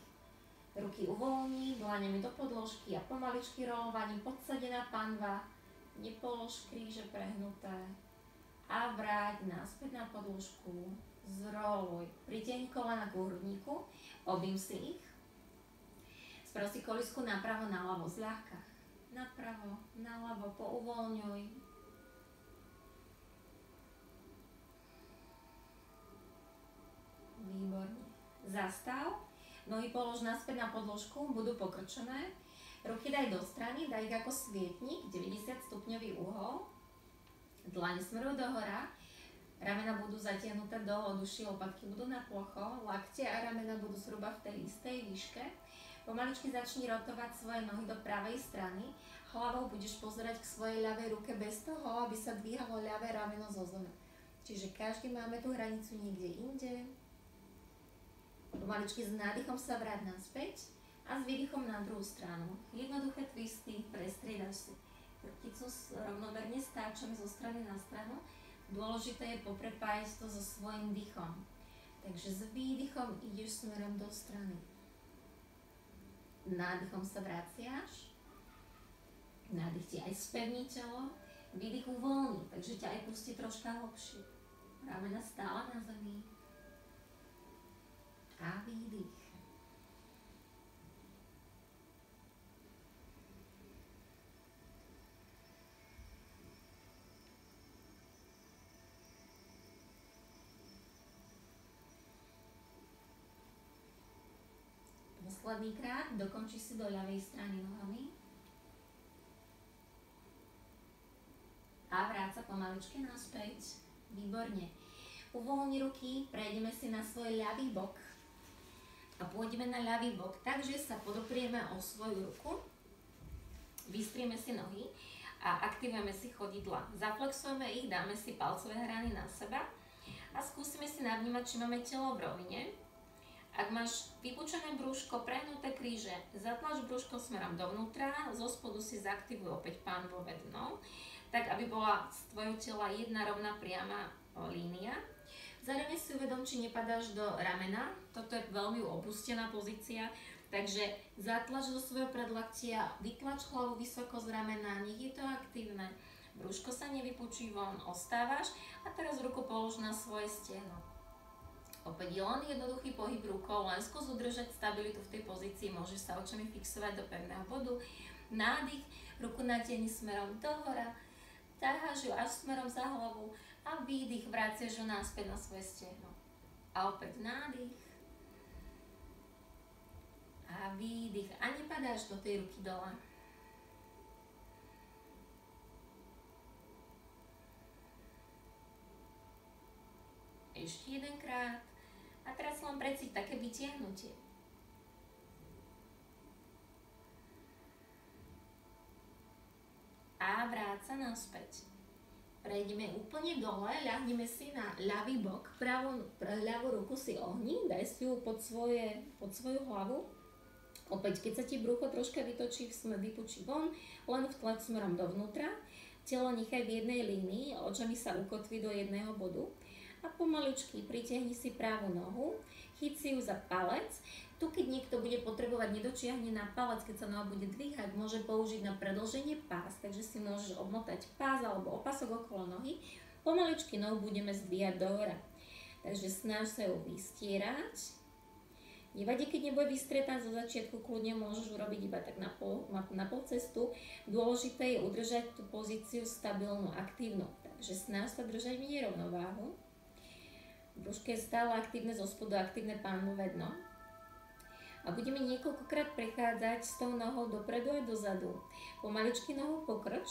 Ruky uvoľní, dlaňami do podložky a pomaličky rolovaním podsadená panva. Nepolož kríže prehnuté a vráť naspäť na podložku. Zroluj. Pritiahni kolena k hrudníku, objím si ich. Sprav si kolisku napravo naľavo zľahka. napravo, naľavo, pouvoľňuj. Výborne. Zastav, nohy polož naspäť na podložku, budú pokrčené. Ruky daj do strany, daj ich ako svietnik, 90 stupňový uhol. Dlane smerujú dohora, ramena budú zatiahnuté do oduši, lopatky budú na plocho, lakte a ramena budú zhruba v tej istej výške. Pomaličky začni rotovať svoje nohy do pravej strany, hlavou budeš pozerať k svojej ľavej ruke bez toho, aby sa dvíhalo ľavé rameno zo zeme. Čiže každý máme tú hranicu niekde inde. Pomaličky s nádychom sa vráť naspäť a s výdychom na druhú stranu. Jednoduché twisty, prestriedaš si chrbticu, rovnomerne stáčame zo strany na stranu. Dôležité je poprepájať to so svojím dýchom. Takže s výdychom ideš smerom do strany. Nádychom sa vraciaš. Nádych ti aj spevní telo. Výdych uvoľní, takže ťa aj pustí troška hlbšie. Ramena stále na zemi. A výdych. Posledný krát dokončí si do ľavej strany nohami. A vráť sa pomaličky naspäť. Výborne. Uvoľni ruky, prejdeme si na svoj ľavý bok. A pôjdeme na ľavý bok, takže sa podoprieme o svoju ruku. Vystrieme si nohy a aktivujeme si chodidla. Zaflexujeme ich, dáme si palcové hrany na seba a skúsime si navnímať, či máme telo v rovine. Ak máš vypučené brúško, prehnuté kríže, zatlač brúško smerom dovnútra, zo spodu si zaktivuj opäť pánvové dno, tak aby bola z tvojho tela jedna rovná priama línia. Zároveň si uvedom, či nepadáš do ramena, toto je veľmi opustená pozícia, takže zatlač do svojho predlaktia, vytlač hlavu vysoko z ramena, nech je to aktívne, brúško sa nevypučí von, ostávaš a teraz ruku polož na svoje stehno. Opäť je len jednoduchý pohyb rukou, len skús udržať stabilitu v tej pozícii, môžeš sa očami fixovať do pevného bodu. Nádych, ruku natiahni smerom dohora, ťaháš ju až smerom za hlavu a výdych, vraciaš ju naspäť na svoje stehno. A opäť nádych a výdych a nepadáš do tej ruky dole. Ešte jedenkrát. A teraz len precíť také vytiahnutie. A vráť sa naspäť. Prejdeme úplne dole, ľahneme si na ľavý bok, ľavú ruku si ohni, daj si ju pod svoju hlavu. Opäť, keď sa ti brucho troška vytočí, vypučí von, len vtlač smerom dovnútra. Telo nechaj v jednej línii, očami sa ukotví do jedného bodu. A pomaličky pritiahni si pravú nohu, chyť si ju za palec. Tu, keď niekto bude potrebovať, nedočiahne na palec, keď sa noha bude dvíhať, môže použiť na predĺženie pás, takže si môžeš obmotať pás alebo opasok okolo nohy. Pomaličky nohu budeme zdvíhať dohora. Takže snaž sa ju vystierať. Nevadí, keď nebude vystretá zo začiatku, kľudne môžeš urobiť iba tak na pol cestu. Dôležité je udržať tú pozíciu stabilnú, aktívnu. Takže snaž sa držať v nerovnováhu. Brúško je stále aktívne, zo spodu aktívne pánvové dno. A budeme niekoľkokrát prechádzať s tou nohou dopredu a dozadu. Pomaličky nohu pokrč,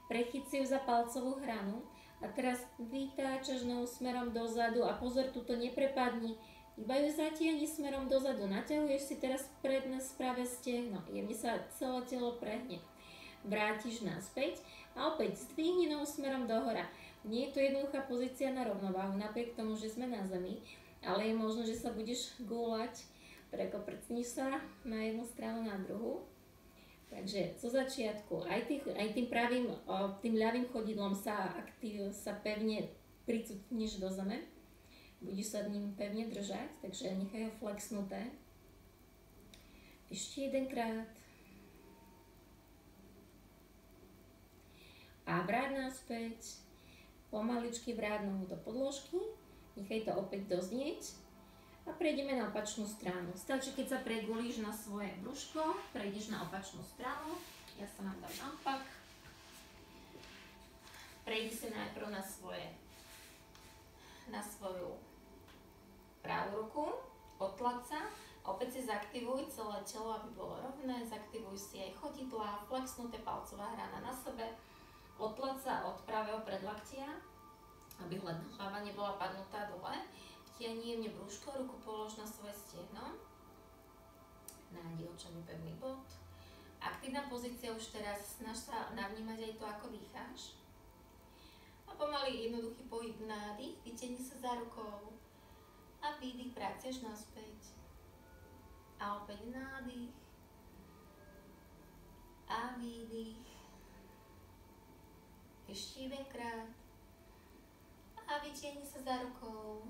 prechyť si ju za palcovú hranu a teraz vytáčaš nohu smerom dozadu a pozor, tuto neprepadni, iba ju zatiahni smerom dozadu. Naťahuješ si teraz predné pravé stehno, jemne sa celé telo prehne. Vrátiš naspäť a opäť zdvihni nohu smerom dohora. Nie je to jednoduchá pozícia na rovnováhu, napriek tomu, že sme na zemi, ale je možno, že sa budeš gúľať, prekoprcníš sa na jednu stranu, na druhú. Takže zo začiatku aj tým ľavým chodidlom sa pevne pricutníš do zeme, budeš sa ním pevne držať, takže nechaj ho flexnuté. Ešte jedenkrát. A vráť naspäť. Pomaličky vráť nohu do podložky, nechaj to opäť doznieť a prejdeme na opačnú stranu. Stačí, keď sa pregulíš na svoje brúško, prejdeš na opačnú stranu Ja sa vám dám naopak. Prejdi si najprv na svoju pravú ruku, otlač sa, opäť si zaktivuj celé telo, aby bolo rovné, zaktivuj si aj chodidlá, flexnuté palcová hrana na sebe, otlač sa od pravého predlaktia, aby hlava nebola padnutá dole, tiahni jemne brúško, ruku polož na svoje stiehno, nájdi očami pevný bod. Aktívna pozícia už teraz, snaž sa navnímať aj to, ako dýcháš. A pomaly jednoduchý pohyb, nádych, vytiahni sa za rukou a výdych, vraciaš naspäť. A opäť nádych a výdych. Ešte jedenkrát a vytiahni sa za rukou.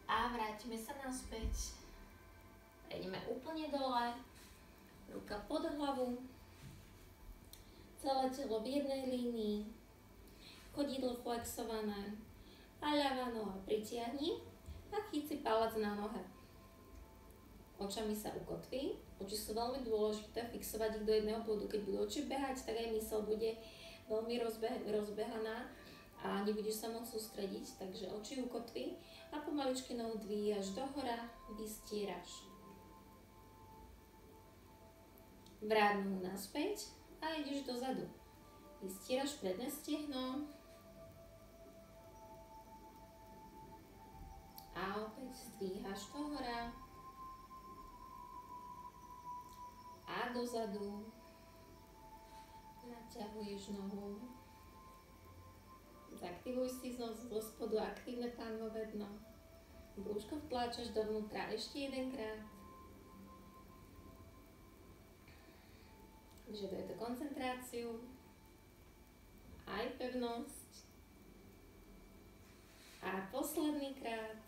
A vrátime sa naspäť. Prejdeme úplne dole, ruka pod hlavu, celé telo v jednej línii, chodidlo flexované a ľavá noha pritiahni a chyť si palec na nohe. Očami sa ukotví, oči sú veľmi dôležité, fixovať ich do jedného bodu. Keď budú oči behať, tak aj myseľ bude veľmi rozbehaná a nebudeš sa môcť sústrediť, takže oči ukotví a pomaličky nohu dvíjaš dohora, vystieraš. Vráť nohu naspäť a ideš dozadu. Vystieraš predné stiehno a opäť zdvíhaš dohora a dozadu. Naťahuješ nohu. Zaktivuj si zo spodu aktívne pánové dno. Brúško vtláčaš dovnútra ešte jedenkrát. Vyžaduje to koncentráciu, aj pevnosť. A posledný krát.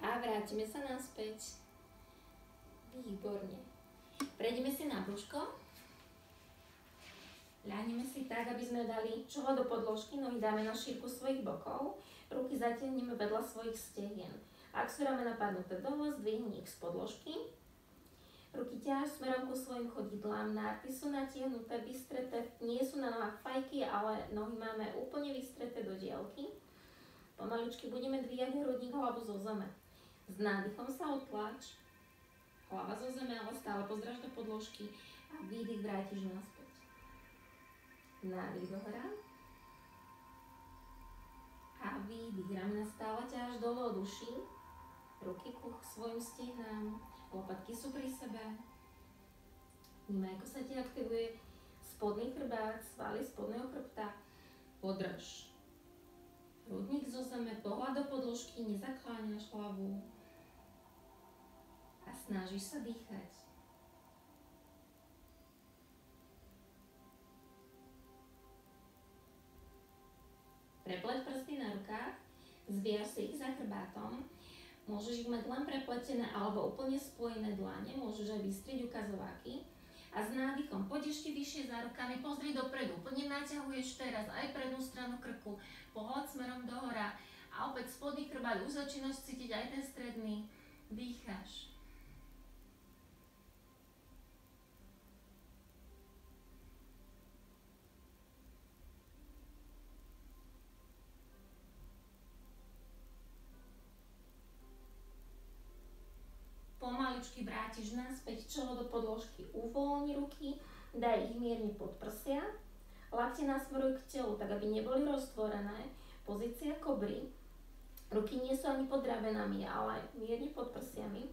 A vrátime sa naspäť. Výborne. Prejdeme si na brúško. Ľahneme si tak, aby sme dali čelo do podložky, nohy dáme na šírku svojich bokov, ruky zatiahneme vedľa svojich stehien. Ak sú ramena padnuté dole, zdvihni ich z podložky. Ruky ťaháš smerom ku svojim chodidlám, nárty sú natiahnuté, vystreté, nie sú na nohách fajky, ale nohy máme úplne vystreté do diaľky. Pomaličky budeme dvíjať hrudník, hlavu zo zeme. S nádychom sa otláč, hlava zo zeme, ale stále pozráš do podložky a výdych vrátiš naspäť. Nádych dohora a výdych, ramena stále ťaháš dole od uší, ruky ku svojim stehnám. Lopatky sú pri sebe. Vnímaj, ako sa ti aktivuje spodný chrbát, svaly spodného chrbta. Podrž hrudník zo zeme, pohľad do podložky, nezakláňaš hlavu a snažíš sa dýchať. Prepleť prsty na rukách, zviaž si ich za chrbátom. Môžeš ich mať len prepletené alebo úplne spojené dlane, môžeš aj vystrieť ukazováky. A s nádychom poď ešte vyššie za rukami, pozri dopredu, úplne naťahuješ teraz aj prednú stranu krku, pohľad smerom dohora a opäť spodný chrbát, už začínaš cítiť aj ten stredný, dýcháš. Pomaličky vrátiš naspäť čelo do podložky, uvoľni ruky, daj ich mierne pod prsia, lakte nasmeruj k telu, tak aby neboli roztvorené, pozícia kobry, ruky nie sú ani pod ravenami, ale mierne pod prsiami.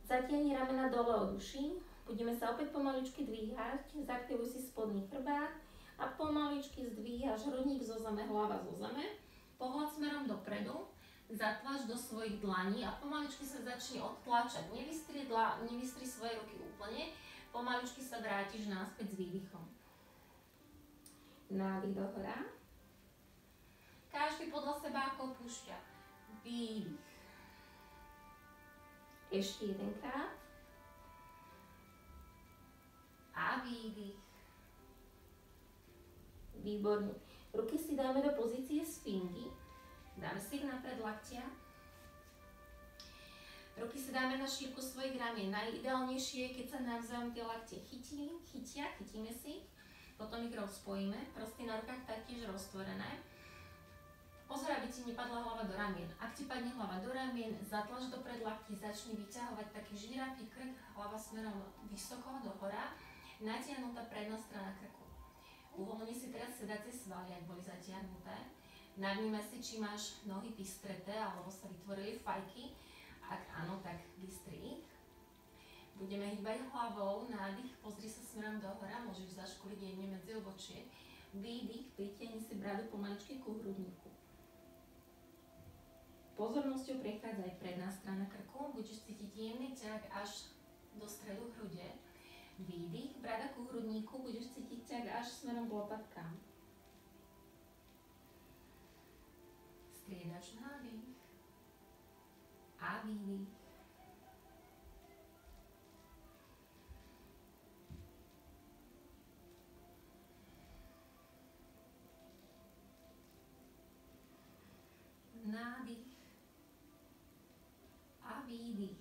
Zatiahni ramena dole od uší, budeme sa opäť pomaličky dvíhať, zaktivuj si spodný chrbát a pomaličky zdvíhaš hrudník zo zeme, hlava zo zeme, pohľad smerom dopredu. Zatlač do svojich dlaní a pomaličky sa začni odtlačať. Nevystri svoje ruky úplne, pomaličky sa vrátiš naspäť s výdychom. Nádych dohora. Každý podľa seba ako púšťa. Výdych. Ešte jedenkrát. A výdych. Výborne. Ruky si dáme do pozície sfingy. Dáme si ich na predlaktia Ruky si dáme na šírku svojich ramien. Najideálnejšie je, keď sa navzájom tie lakte chytíme si, potom ich rozpojíme, prsty na rukách taktiež roztvorené. Pozor, aby ti nepadla hlava do ramien. Ak ti padne hlava do ramien, zatlač do predlakti, začni vyťahovať taký žirafí krk, hlava smerom vysoko dohora, natiahnutá predná strana krku. Uvoľni si teraz sedacie svaly, ak boli zatiahnuté. Navníme si, či máš nohy vystreté, alebo sa vytvorili fajky. Ak áno, tak vystri ich. Budeme hýbať hlavou, nádych, pozri sa smerom dohora, môžeš zaškúliť jemne medzi obočie. Výdych, pritiahni si bradu pomaličky ku hrudníku. Pozornosťou prechádza aj predná strana krku, budeš cítiť jemný ťah až do stredu hrude. Výdych, brada ku hrudníku, budeš cítiť ťah až smerom k lopatkám. Striedaš nádych a výdych. Nádych a výdych.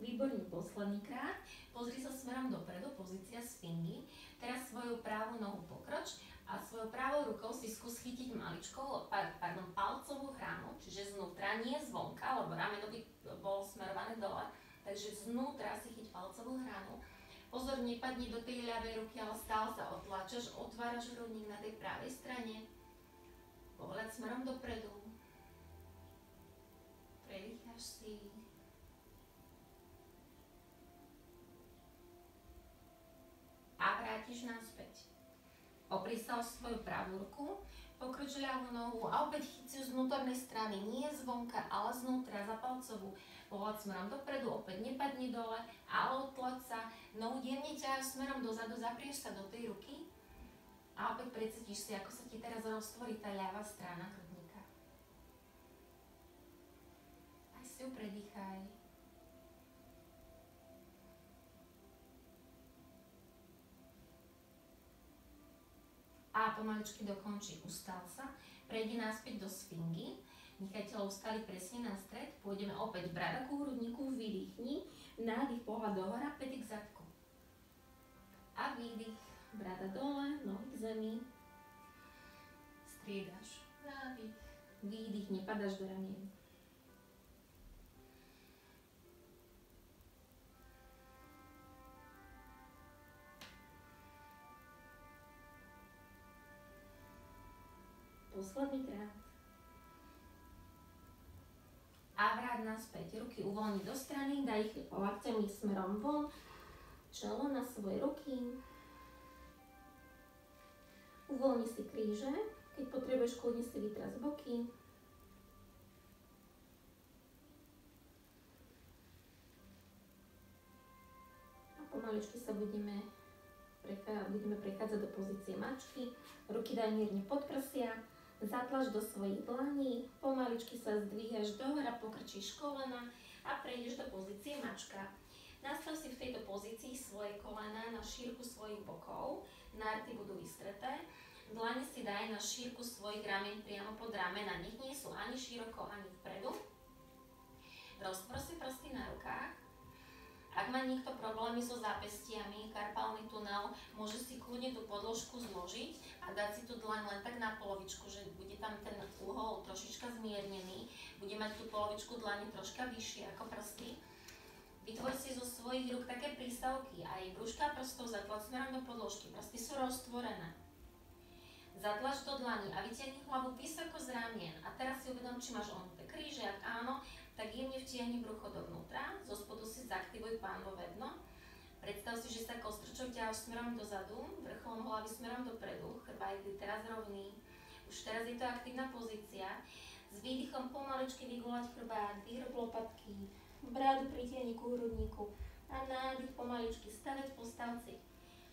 Výborne, posledný krát. Pozri sa smerom dopredu, pozícia sfingy. Teraz svoju pravú nohu pokroč a svojou pravou rukou si skús chytiť palcovú hranu, čiže znútra, nie zvonka, lebo rameno by bolo smerované dole, takže znútra si chyť palcovú hranu. Pozor, nepadni do tej ľavej ruky, ale stále sa otláčaš, otváraš hrudník na tej pravej strane. Pohľad smerom dopredu. Predýcháš si. A vrátiš naspäť. Opri sa o svoju pravú ruku, pokroč ľavú nohu a opäť chyť si z vnútornej strany, nie zvonka, ale znútra za palcovú. Pohľad smerom dopredu, opäť nepadni dole, ale otlač sa, nohu jemne ťaháš smerom dozadu, zaprieš sa do tej ruky a opäť precítiš si, ako sa ti teraz roztvorí tá ľavá strana hrudníka. Aj si ju predýchaj. A pomaličky dokončí. Ustal sa, prejdi naspäť do sfingy, nechaj telo ustali presne na stred, pôjdeme opäť brada ku hrudníku, vydýchni, nádych, pohľad dohora, päty k zadku. A výdych, brada dole, nohy k zemi, striedaš, nádych, výdych, nepadáš do ramien. Posledný krát. A vráť naspäť. Ruky uvoľni do strany, daj ich lakťami smerom von, čelo na svoje ruky. Uvoľni si kríže, keď potrebuješ, kľudne si vytras boky. A pomaličky sa budeme prechádzať do pozície mačky. Ruky daj mierne pod prsia. Zatlač do svojich dlaní, pomaličky sa zdvíhaš dohora, pokrčíš kolena a prejdeš do pozície mačka. Nastav si v tejto pozícii svoje kolena na šírku svojich bokov, nárty budú vystreté, dlane si daj na šírku svojich ramien priamo pod ramena, nech nie sú ani široko, ani vpredu. Roztvor si prsty na rukách. Ak má niekto problémy so zápestiami, karpálny tunel, môže si kľudne tú podložku zložiť a dať si tú dlaň len tak na polovičku, že bude tam ten uhol trošička zmiernený, bude mať tú polovičku dlane troška vyššie ako prsty. Vytvor si zo svojich rúk také prístavky, aj brúška prstov zatlač smerom do podložky, prsty sú roztvorené. Zatlač do dlani a vytiahni hlavu vysoko z ramien. A teraz si uvedom, či máš ohnuté kríže, ak áno, tak jemne vtiahni brucho dovnútra, zo spodu si zaktivuj pánvové dno. Predstav si, že sa kostrčou ťaháš smerom dozadu, vrcholom hlavy smerom dopredu, chrbát je teraz rovný. Už teraz je to aktívna pozícia. S výdychom pomaličky vyguľať chrbát, vyhrb lopatky, brádu pritiahni ku hrudníku a nádych pomaličky stavec po stavci.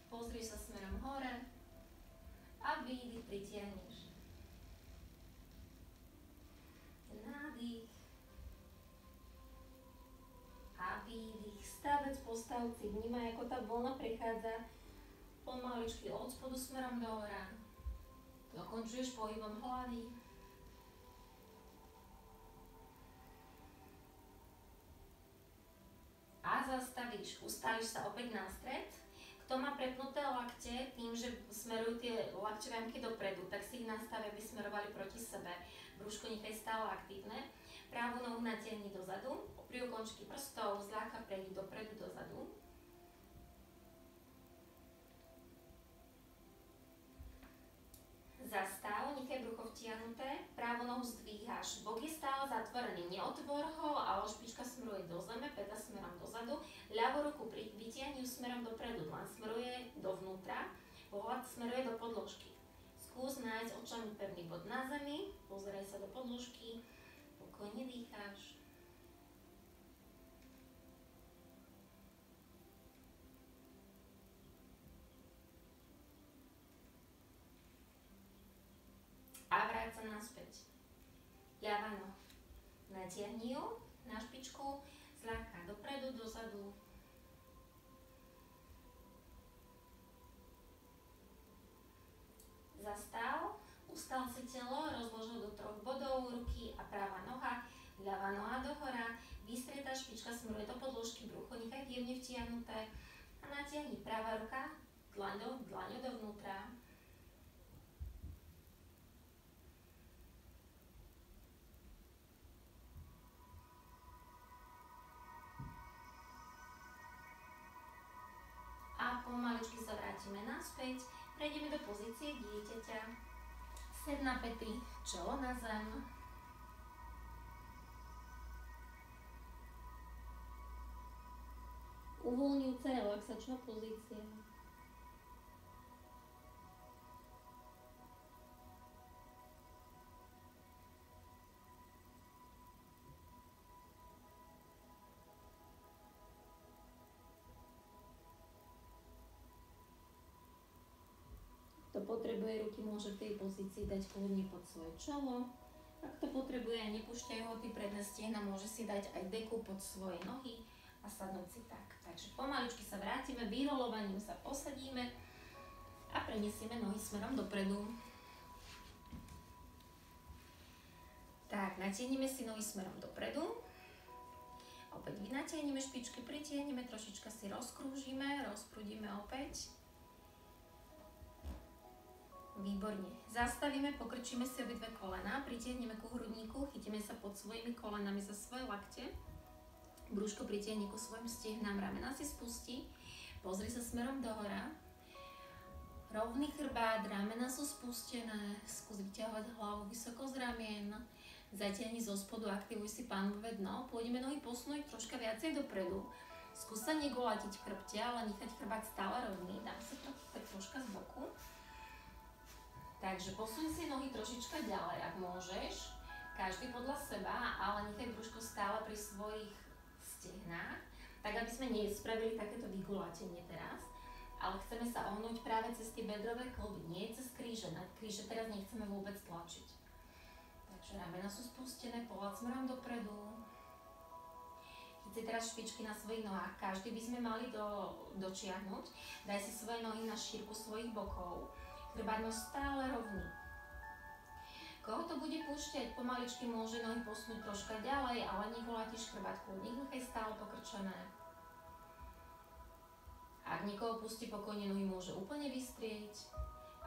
Pozri sa smerom hore a výdych pritiahneš. Nádych a výdych, stavec po stavci, vnímaj, ako tá vlna prechádza pomaličky od spodu smerom do hora. Dokončuješ pohybom hlavy. A zastavíš, ustáliš sa opäť na stred. Kto má prepnuté lakte, tým, že smerujú tie lakťové jamky dopredu, tak si ich nastav, aby smerovali proti sebe. Brúško nechaj stále aktívne. Pravú nohu natiahni dozadu, pri končky prstov zľahka prejdi dopredu, dozadu. Zastav, nechaj brucho vtiahnuté, pravú nohu zdvíhaš, bok je stále zatvorený, neotvor ho, ale špička smeruje do zeme, päta smerom dozadu, ľavú ruku vytiahni smerom dopredu, dlan smeruje dovnútra, pohľad smeruje do podložky. Skús nájsť očami pevný bod na zemi, pozeraj sa do podložky, pokojne dýcháš. A vráť sa naspäť. Ľavá noha. Natiahni ju na špičku, zľahka dopredu, dozadu. Zastav, ustal si telo, rozložil do 3 bodov ruky a pravá noha, ľavá noha dohora, vystretá špička smeruje do podložky, brucho nechaj jemne vtiahnuté a natiahni pravá ruka, dlaňou dovnútra. A pomaličky sa vrátime naspäť, prejdeme do pozície dieťaťa. Sed na päty, čelo na zem. Uvoľňujúca relaxačná pozícia. Kto potrebuje ruky, môže v tej pozícii dať kľudne pod svoje čelo. Ak to potrebuje a nepúšťajú ho tie predné stiehna, môže si dať aj deku pod svoje nohy a sadnúť si tak. Takže pomaličky sa vrátime, vyrolovaním sa posadíme a preniesieme nohy smerom dopredu. Tak, natiahneme si nohy smerom dopredu. Opäť vynatiahneme špičky, pritiahneme, trošička si rozkrúžime, rozprúdime opäť. Výborne. Zastavíme, pokrčíme si obidve kolená, pritiahneme ku hrudníku, chytíme sa pod svojimi kolenami za svoje lakte. Brúško pritiahni ku svojim stehnám, ramena si spustí, pozri sa smerom dohora. Rovný chrbát, ramena sú spustené, skús vyťahovať hlavu vysoko z ramien. Zatiahni zo spodu, aktivuj si pánové dno, pôjdeme nohy posunúť troška viacej dopredu. Skús sa negolatiť v chrbte, ale nechať chrbát stále rovný, dám sa to tak troška z boku. Takže posuň si nohy trošička ďalej, ak môžeš, každý podľa seba, ale nechaj brúško stále pri svojich stehnách, tak aby sme nespravili takéto vygulatenie teraz, ale chceme sa ohnúť práve cez tie bedrové kĺby, nie cez kríže, na kríže teraz nechceme vôbec tlačiť. Takže ramena sú spustené, pohľad smerom dopredu. Chyť si teraz špičky na svojich nohách, každý by sme mali dočiahnuť, daj si svoje nohy na šírku svojich bokov. Chrbát stále rovný. Koho to bude púšťať, pomaličky môže nohy posunúť troška ďalej, ale negolatíš chrbát, kľudník nechaj stále pokrčené. Ak niekoho pustí pokojne, nohy môže úplne vystrieť.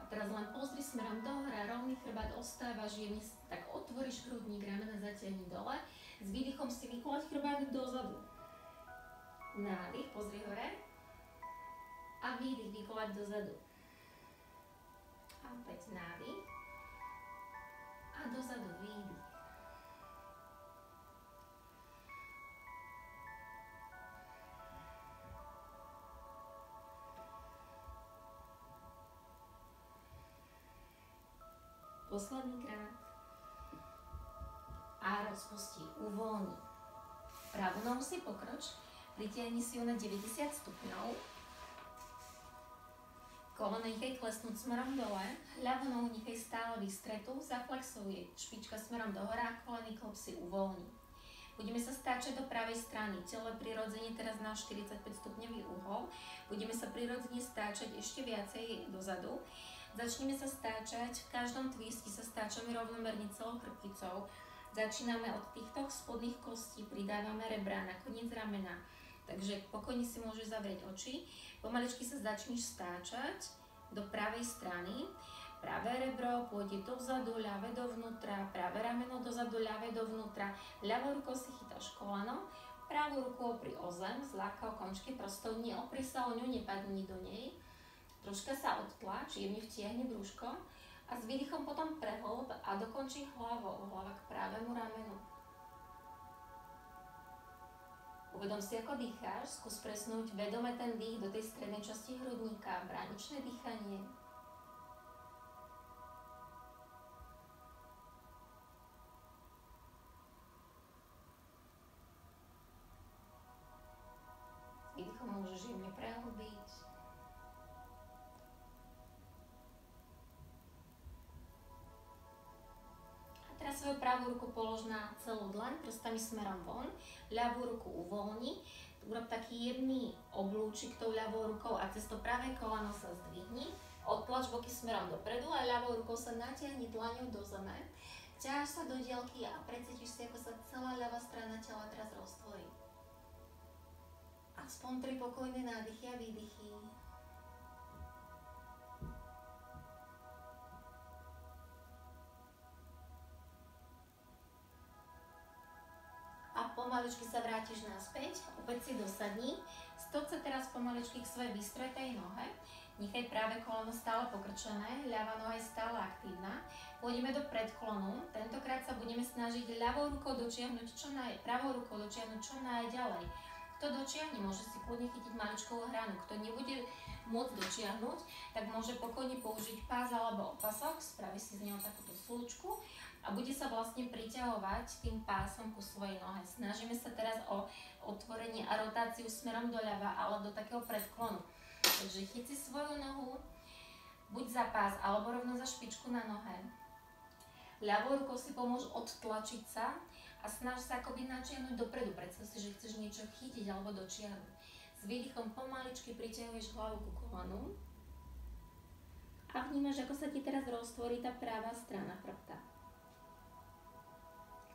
A teraz len pozri smerom dohora, rovný chrbát ostávaš, jemne tak otvoríš hrudník, ramena zatiahni dole. S výdychom si vykolať chrbát dozadu. Nádych, pozri hore. A výdych, vykolať dozadu. A opäť nádych a dozadu výdych. Posledný krát. A rozpustí, uvoľni. Pravú nohu si pokroč, pritiahni si ju na 90 stupňov. Koleno nechaj klesnúť smerom dole, ľavú nohu nechaj stále vystretú, zaflexuj špička smerom dohora, kolený klop si uvoľni. Budeme sa stáčať do pravej strany, telo prirodzene teraz na 45 stupňový uhol, budeme sa prirodzene stáčať ešte viacej dozadu. Začneme sa stáčať, v každom twisti sa stáčame rovnomerne celou chrbticou. Začíname od týchto spodných kostí, pridávame rebra, nakoniec ramena. Takže pokojne si môžeš zavrieť oči. Pomaličky sa začneš stáčať do pravej strany. Pravé rebro pôjde dozadu, ľavé dovnútra, pravé rameno dozadu, ľavé dovnútra. Ľavou rukou si chytáš koleno, pravú ruku opri o zem, zľahka o končky prstov, neopri sa o ňu, nepadni do nej. Troška sa odtlač, jemne vtiahni brúško a s výdychom potom prehlb a dokončí hlavou, hlava k pravému ramenu. Uvedom si, ako dýcháš, skús presnúť vedome ten dých do tej strednej časti hrudníka, bráničné dýchanie. S výdychom môžeš jemne prehlbiť. Teraz svoju pravú ruku polož na celú dlaň, prstami smerom von, ľavú ruku uvoľni, urob taký jemný oblúčik tou ľavou rukou a cez to pravé koleno sa zdvihni, odtlač boky smerom dopredu a ľavou rukou sa natiahni dlaňou do zeme, ťaháš sa do diaľky a precítiš si, ako sa celá ľavá strana tela teraz roztvorí. Aspoň 3 pokojné nádychy a výdychy. A pomaličky sa vrátiš naspäť, opäť si dosadni. Stoď sa teraz pomaličky k svojej vystretej nohe. Nechaj práve koleno stále pokrčené, ľavá noha je stále aktívna. Pôjdeme do predklonu. Tentokrát sa budeme snažiť ľavou rukou dočiahnuť pravou rukou dočiahnuť čo najďalej. Kto dočiahne, môže si kľudne chytiť maličkovú hranu. Kto nebude môcť dočiahnuť, tak môže pokojne použiť pás alebo opasok. Spraví si z neho takúto slučku a bude sa vlastne priťahovať tým pásom ku svojej nohe. Snažíme sa teraz o otvorenie a rotáciu smerom doľava, ale do takého predklonu. Takže chyť si svoju nohu, buď za pás, alebo rovno za špičku na nohe. Ľavou rukou si pomôž odtlačiť sa a snaž sa akoby načiahnuť dopredu. Predstav si, že chceš niečo chytiť alebo dočiahnuť. S výdychom pomaličky priťahuješ hlavu ku kolenu a vnímaš, ako sa ti teraz roztvorí tá pravá strana chrbta.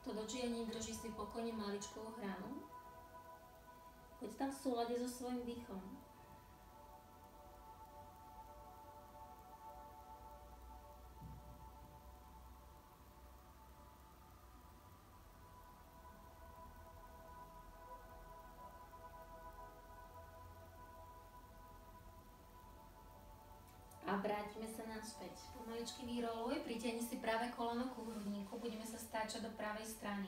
Kto dočiahne, drží si pokojne maličkovú hranu. Poď tam v súlade so svojím dýchom. A vrátime sa naspäť. Pomaličky vyroluj, pritiahni si práve koleno ku hrudníku, budeme sa stáčať do pravej strany.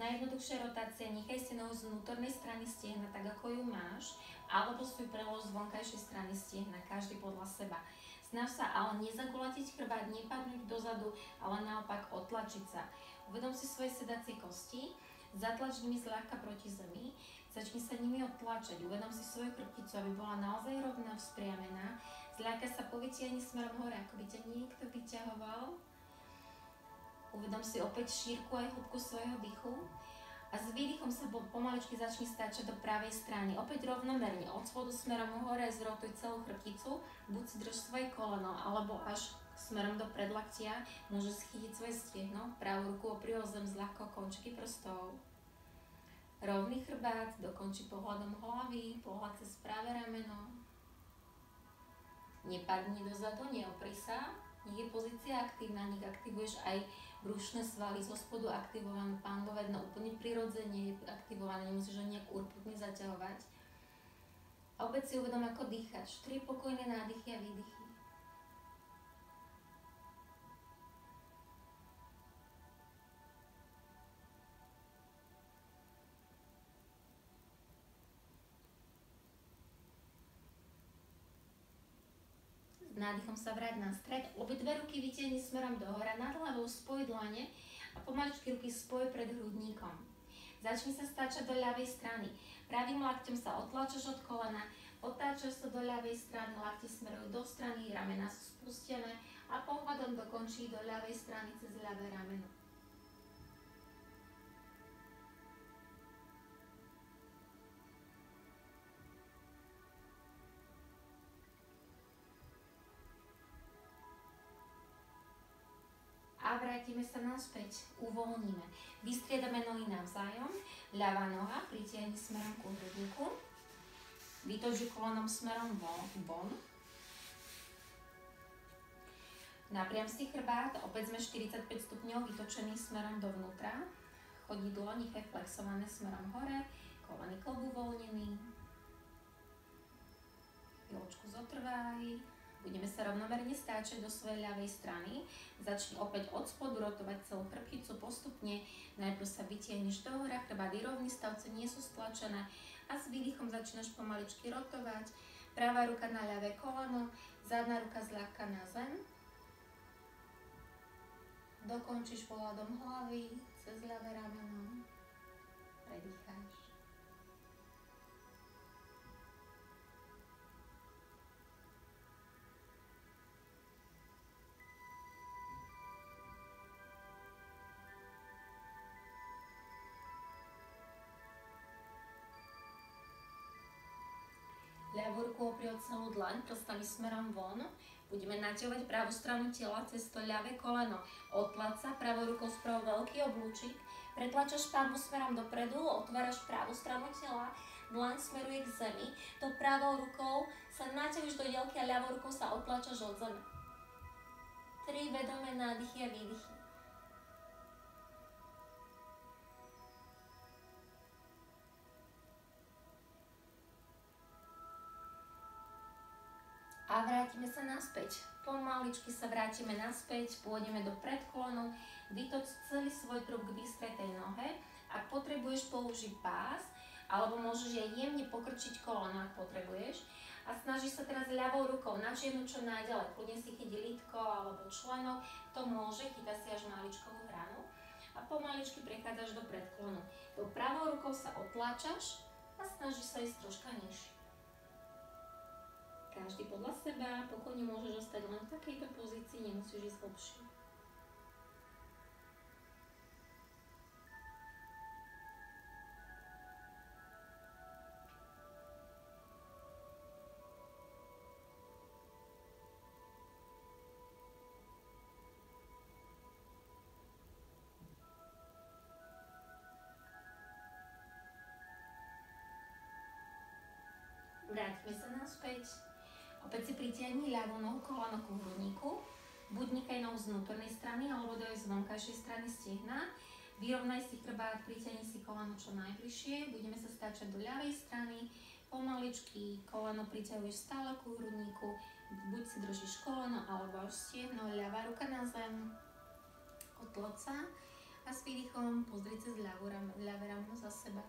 Najjednoduchšia rotácia, nechaj si nohu z vnútornej strany stiehna, tak ako ju máš, alebo si ju prelož z vonkajšej strany stiehna, každý podľa seba. Snaž sa ale nezagulatiť chrbát, nepadnúť dozadu, ale naopak otlačiť sa. Uvedom si svoje sedacie kosti, zatlač nimi zľahka proti zemi, začni sa nimi odtlačať, uvedom si svoju chrbticu, aby bola naozaj rovná, vzpriamená. Zľahka sa povytiahni smerom hore, ako by ťa niekto vyťahoval. Uvedom si opäť šírku aj hĺbku svojho dýchu. A s výdychom sa pomaličky začni stáčať do pravej strany. Opäť rovnomerne, od spodu smerom hore, zrotuj celú chrbticu. Buď si drž svoje koleno, alebo až smerom do predlaktia. Môžeš chytiť svoje stiehno, pravú ruku opri o zem, zľahka končky prstov. Rovný chrbát, dokončí pohľadom hlavy, pohľad cez pravé rameno. Nepadni dozadu, neopri sa, nech je pozícia aktívna, nech aktivuješ aj brušné svaly zo spodu aktivované, pánvovedno úplne prirodzene je aktivované, nemusíš ho nejak urputne zaťahovať. A opäť si uvedom, ako dýchaš. 3 pokojné nádychy a výdychy. Nádychom sa vráť na stred, obidve ruky vytiahni smerom dohora, nad hlavou spoj dlane a pomaličky ruky spoj pred hrudníkom. Začni sa stáčať do ľavej strany. Pravým lakťom sa otlačaš od kolena, otáčaš sa do ľavej strany, lakte smerujú do strany, ramená sú spustené a pohľadom dokončí do ľavej strany cez ľavé rameno. A vrátime sa naspäť, uvoľníme. Vystriedame nohy navzájom, ľavá noha pritiahni smerom ku hrudníku, Vytoč kolenom smerom von. Napriam si chrbát, opäť sme 45 stupňov vytočený smerom dovnútra. Chodidlo nechaj flexované smerom hore, koleny klb uvoľnený. Chvíľočku zotrvaj. Budeme sa rovnomerne stáčať do svojej ľavej strany. Začni opäť od spodu rotovať celú chrbticu postupne. Najprv sa vytiahneš do hora, chrbát je rovný, stavce nie sú stlačené. A s výdychom začínaš pomaličky rotovať. Pravá ruka na ľavé koleno, zadná ruka zľahka na zem. Dokončíš pohľadom hlavy cez ľavé rameno. Predýcháš. Ľavú ruku opri o celú dlaň, prstami smerom von. Budeme naťahovať pravú stranu tela cez to ľavé koleno. Otlač sa pravou rukou sprav veľký oblúčik. Pretlačaš pánvu smerom dopredu, otváraš pravú stranu tela, dlaň smeruje k zemi. To pravou rukou sa naťahuješ do diaľky a ľavou rukou sa otlačaš od zeme. 3 vedomé nádychy a výdychy. A vrátime sa naspäť. Pomaličky sa vrátime naspäť, pôjdeme do predklonu, vytoč celý svoj trup k vystretej nohe. Ak potrebuješ, použiť pás, alebo môžeš aj jemne pokrčiť koleno, ak potrebuješ. A snažíš sa teraz ľavou rukou načiahnuť čo najďalej. Kľudne si chyť lítko alebo členok, to môže, chytá si až maličkovú hranu. A pomaličky prechádzaš do predklonu. Tou pravou rukou sa otláčaš a snažíš sa ísť troška nižšie. Každý podľa seba, pokojne môžeš ostať len v takejto pozícii, nemusíš ísť hlbšie. Vráťme sa naspäť. Opäť si pritiahni ľavú nohu koleno ku hrudníku. Buď nechaj nohu z vnútornej strany, alebo daj z vonkajšej strany stehna. Vyrovnaj si chrbát, pritiahni si koleno čo najbližšie. Budeme sa stáčať do ľavej strany. Pomaličky koleno pritiahuješ stále ku hrudníku. Buď si držíš koleno, alebo až stehno. Ľavá ruka na zem. Otloď sa. A s výdychom pozri cez ľavé rameno za seba.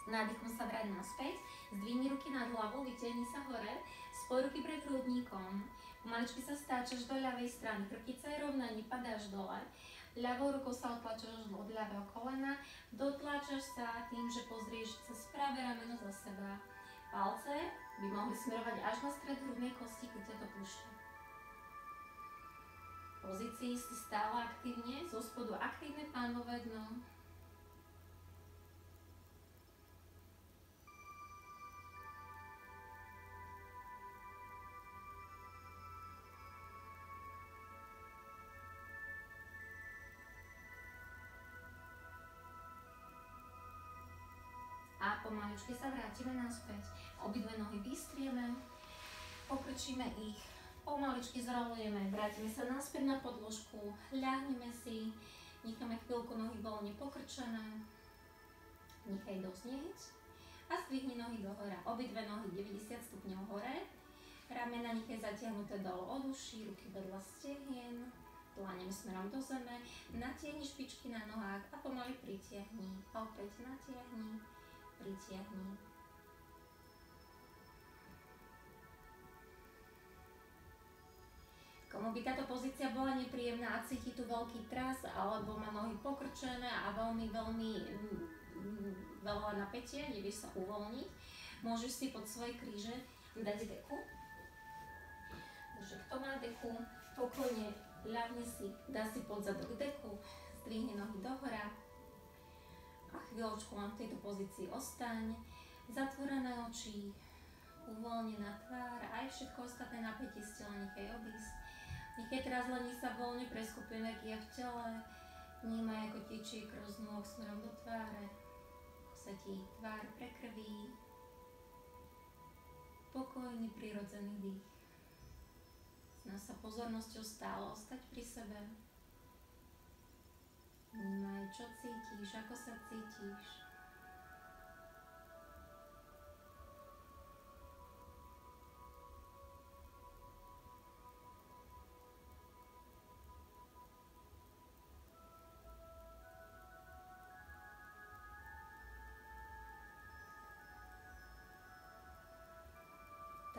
Nádychom sa vráť naspäť, zdvihni ruky nad hlavou, vytiahni sa hore, spoj ruky pred hrudníkom. Pomaličky sa stáčaš do ľavej strany, chrbtica je rovná, nepadáš dole. Ľavou rukou sa otlačaš od ľavého kolena, dotláčaš sa tým, že pozrieš cez pravé rameno za seba. Palce by mohli smerovať až na stred hrudnej kosti, keď ťa to púšťa. V pozícii si stále aktívne, zo spodu aktívne pánové dno. A pomaličky sa vrátime naspäť. Obidve nohy vystrieme, pokrčíme ich, pomaličky zrolujeme, vrátime sa naspäť na podložku, ľahneme si, necháme chvíľku nohy voľne pokrčené, nechaj doznieť a zdvihni nohy dohora. Obidve nohy 90 stupňov hore, ramena nechaj zatiahnuté dolu od uší, ruky vedľa stehien, dlaňami smerom do zeme, natiahni špičky na nohách a pomaly pritiahni, a opäť natiahni, pritiahni. Komu by táto pozícia bola nepríjemná a cíti tu veľký tras, alebo má nohy pokrčené a veľmi veľa napätia, nevieš sa uvoľniť, môžeš si pod svoje kríže dať deku. Takže kto má deku, pokojne ľavne si, dá si pod zadok deku, zdvihne nohy dohora. A chvíľočku len v tejto pozícii ostaň, zatvorené oči, uvoľnená tvár, aj všetko ostatné napätie z tela nechaj obísť. Nechaj teraz len sa voľne preskupuje energia v tele, vnímaj, ako tečie krv z nôh smerom do tváre, ako sa ti tvár prekrví, pokojný, prirodzený dých. Snaž sa pozornosťou stále ostať pri sebe. Vnímaj, čo cítiš, ako sa cítiš.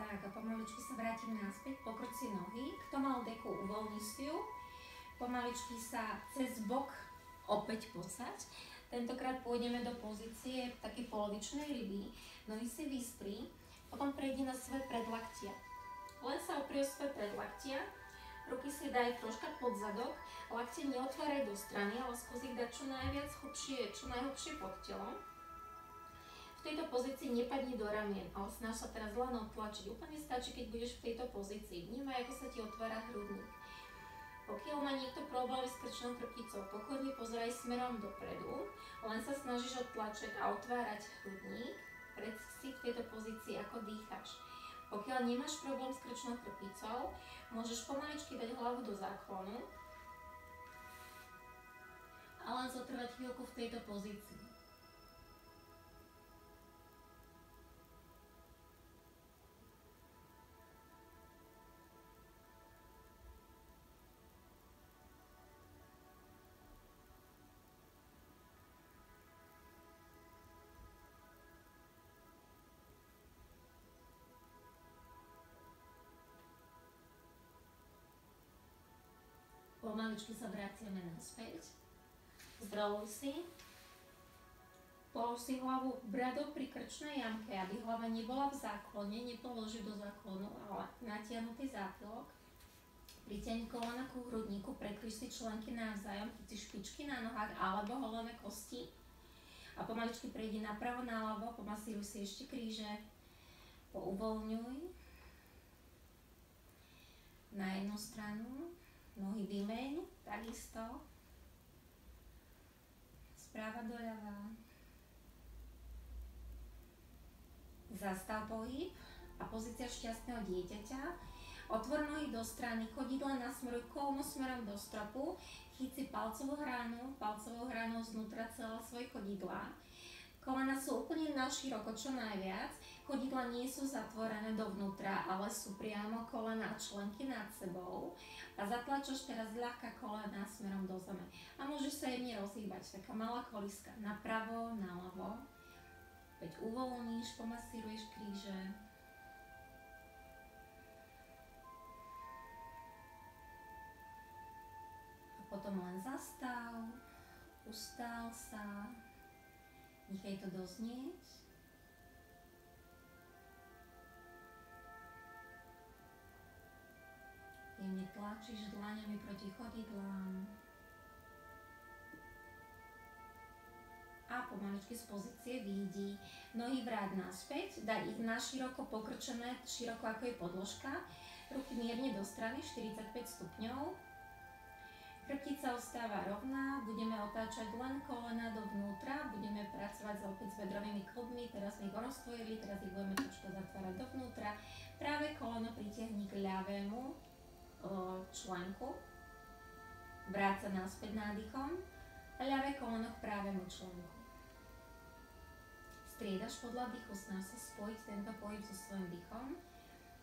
Tak a pomaličky sa vrátim naspäť, pokrč si nohy, kto mal deku, uvoľni si ju, pomaličky sa cez bok opäť posaď. Tentokrát pôjdeme do pozície takej polovičnej ryby, nohy si vyspri, potom prejdi na svoje predlaktia. Len sa opri o svoje predlaktia, ruky si daj troška pod zadok, lakte neotváraj do strany, ale skús ich dať čo najviac hlbšie, čo najhlbšie pod telom. V tejto pozícii nepadni do ramien, ale snaž sa teraz len odtlačiť. Úplne stačí, keď budeš v tejto pozícii. Vnímaj, ako sa ti otvára hrudník. Pokiaľ má niekto problémy s krčnou chrbticou, pochodne pozeraj smerom dopredu, len sa snažíš odtlačať a otvárať hrudník. Predstav si v tejto pozícii, ako dýcháš. Pokiaľ nemáš problém s krčnou chrbticou, môžeš pomaličky dať hlavu do záklonu a len zotrvať chvíľku v tejto pozícii. Pomaličky sa vraciame naspäť. Zdroluj si. Polož si hlavu bradou pri krčnej jamke, aby hlava nebola v záklone, nepoloží do záklonu, ale natiahnutý zátylok. Pritiaň kolena ku hrudníku, prekryž si členky navzájom, chyť si špičky na nohách alebo holené kosti. A pomaličky prejdi napravo, naľavo, pomasíruj si ešte kríže. Pouvoľňuj. Na jednu stranu. Nohy vymeň, takisto. Správa doľava. Zastav pohyb a pozícia šťastného dieťaťa. Otvor nohy do strany, chodidla nasmeruj kolmo smerom do stropu. Chyť si palcovou hranou znútra celé svoje chodidlá. Kolena sú úplne naširoko, čo najviac. Chodidla nie sú zatvorené dovnútra, ale sú priamo kolena a členky nad sebou. A zatlačíš teraz ľahká kolena smerom do zeme. A môžeš sa jemne rozhýbať, taká malá koliska, napravo, naľavo. Veď uvoľníš, pomasíruješ kríže. A potom len zastav, ustál sa, nechaj to doznieť. Jemne tlačíš dlaňami proti chodidlám. A pomaličky z pozície výjdi. Nohy vráť naspäť, daj ich naširoko pokrčené, široko ako je podložka. Ruky mierne do strany, 45 stupňov. Chrbtica ostáva rovná, budeme otáčať len kolena dovnútra, budeme pracovať opäť s bedrovými klbmi, teraz sme ich roztvojili, teraz ich budeme trošku zatvárať dovnútra. Práve koleno pritiahni k ľavému členku, vráť sa naspäť nádychom a ľavé koleno k právemu členku. Striedaš podľa dýchu, snaž sa spojiť tento pohyb so svojím dýchom.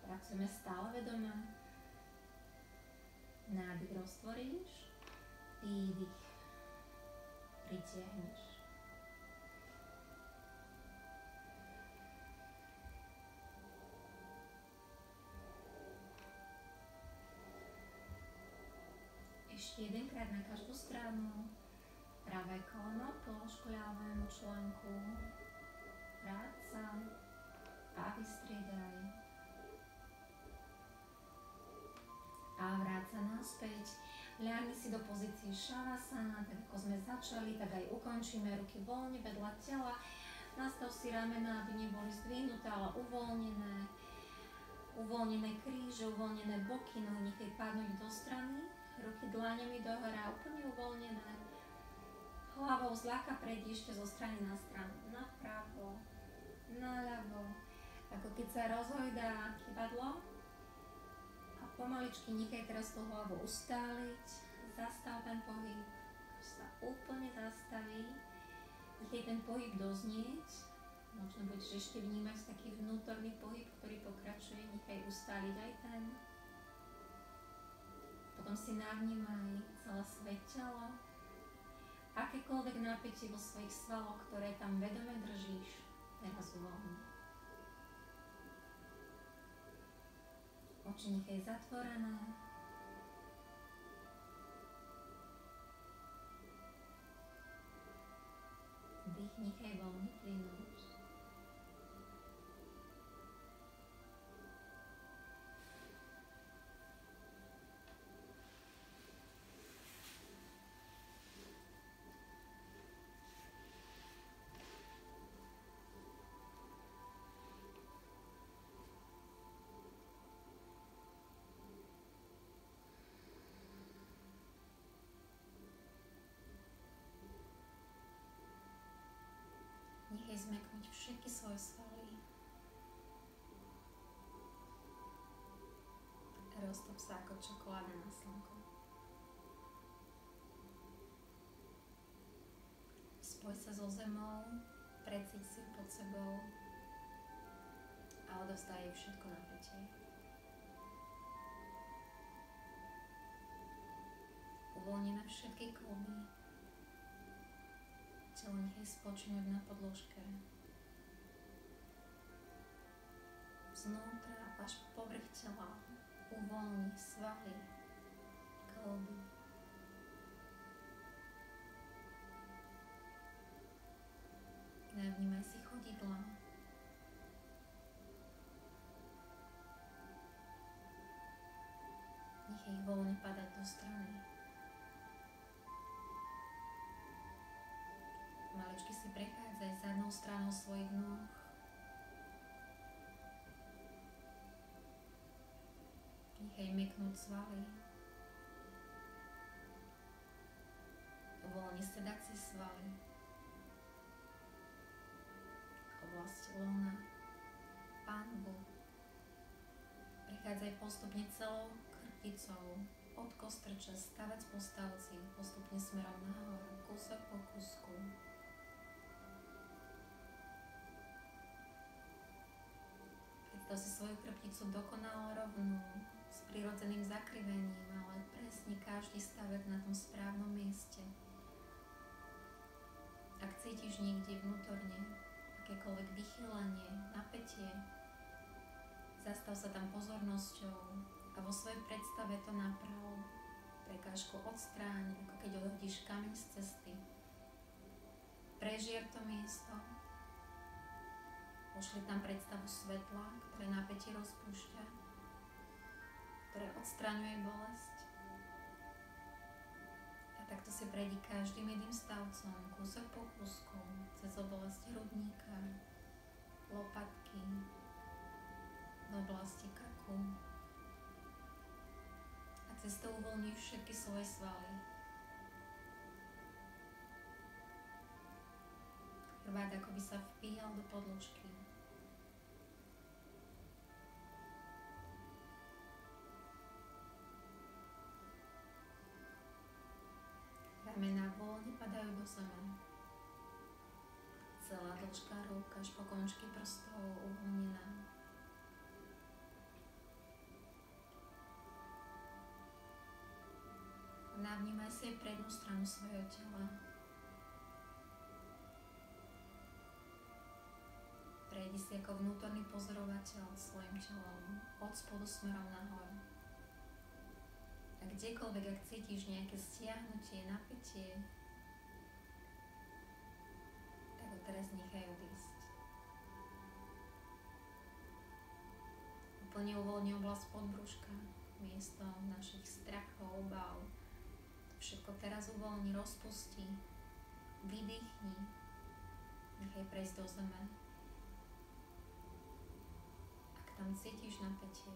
Pracujeme stále vedome. Nádych roztvoríš, výdych pritiahneš. Ešte jedenkrát na každú stranu. Pravé koleno polož k ľavému členku. Vráť sa a vystriedaj. A vráť sa naspäť. Ľahni si do pozície Shavasana, tak ako sme začali, tak aj ukončíme. Ruky voľne vedľa tela. Nastav si ramená, aby neboli zdvihnuté, ale uvoľnené. Uvoľnené kríže, uvoľnené boky, nohy nechaj padnúť do strany. Ruky dláňami dohora, úplne uvoľnené. Hlavou zľahka prejdi ešte zo strany na stranu. Napravo, naľavo. Ako keď sa rozhojdá kývadlo. A pomaličky nechaj teraz tú hlavu ustáliť. Zastav ten pohyb. Sa úplne zastaví. Nechaj ten pohyb doznieť. Možno budeš ešte vnímať taký vnútorný pohyb, ktorý pokračuje. Nechaj ustáliť aj ten. Potom si navnímaj celé svoje telo. Akékoľvek napätie vo svojich svaloch, ktoré tam vedome držíš, teraz uvoľni. Oči nechaj zatvorené. Dých nechaj voľne plynúť. Nechaj zmäknúť všetky svoje svaly. Roztop sa ako čokoláda na slnku. Spoj sa so zemou, precíť si ju pod sebou a odovzdaj jej všetko napätie. Uvoľnené všetky kĺby. Telo nechaj spočinúť na podložke. Znútra až po povrch tela uvoľni svaly, kĺby. Navnímaj si chodidlá. Nechaj ich voľne padať do strany. Maličky si prechádzaj zadnou stranou svojich nôh. Nechaj mäknúť svaly. Uvoľni sedacie svaly. Oblasť lona, pánvu. Prechádzaj postupne celou chrbticou, od kostrča, stavec po stavci, postupne smerom nahor, kúsok po kúsku. Predstav si svoju chrbticu dokonale rovnú, s prirodzeným zakrivením, ale presne každý stavec na tom správnom mieste. Ak cítiš niekde vnútorne akékoľvek vychýlenie, napätie, zastav sa tam pozornosťou a vo svojej predstave to naprav. Prekážku odstráň, ako keď odhodíš kameň z cesty. Prežier to miesto. Pošli tam predstavu svetla, ktoré napätie rozpúšťa, ktoré odstraňuje bolesť. A takto si prejdi každým jedným stavcom, kúsok po kúsku, cez oblasť hrudníka, lopatky, do oblasti krku. A cez to uvoľníš všetky svoje svaly. Chrbát ako by sa vpíjal do podložky. Ramená voľne padajú do zeme. Celá dĺžka rúk až po končky prstov uvoľnená. Navnímaj si prednú stranu svojho tela. Prejdi si ako vnútorný pozorovateľ svojim telom, od spodu smerom nahor. A kdekoľvek, ak cítiš nejaké stiahnutie, napätie, tak ho teraz nechaj odísť. Úplne uvoľni oblasť podbrúška, miesto našich strachov, obáv. To všetko teraz uvoľni, rozpusti, vydýchni. Nechaj prejsť do zeme. Ak tam cítiš napätie,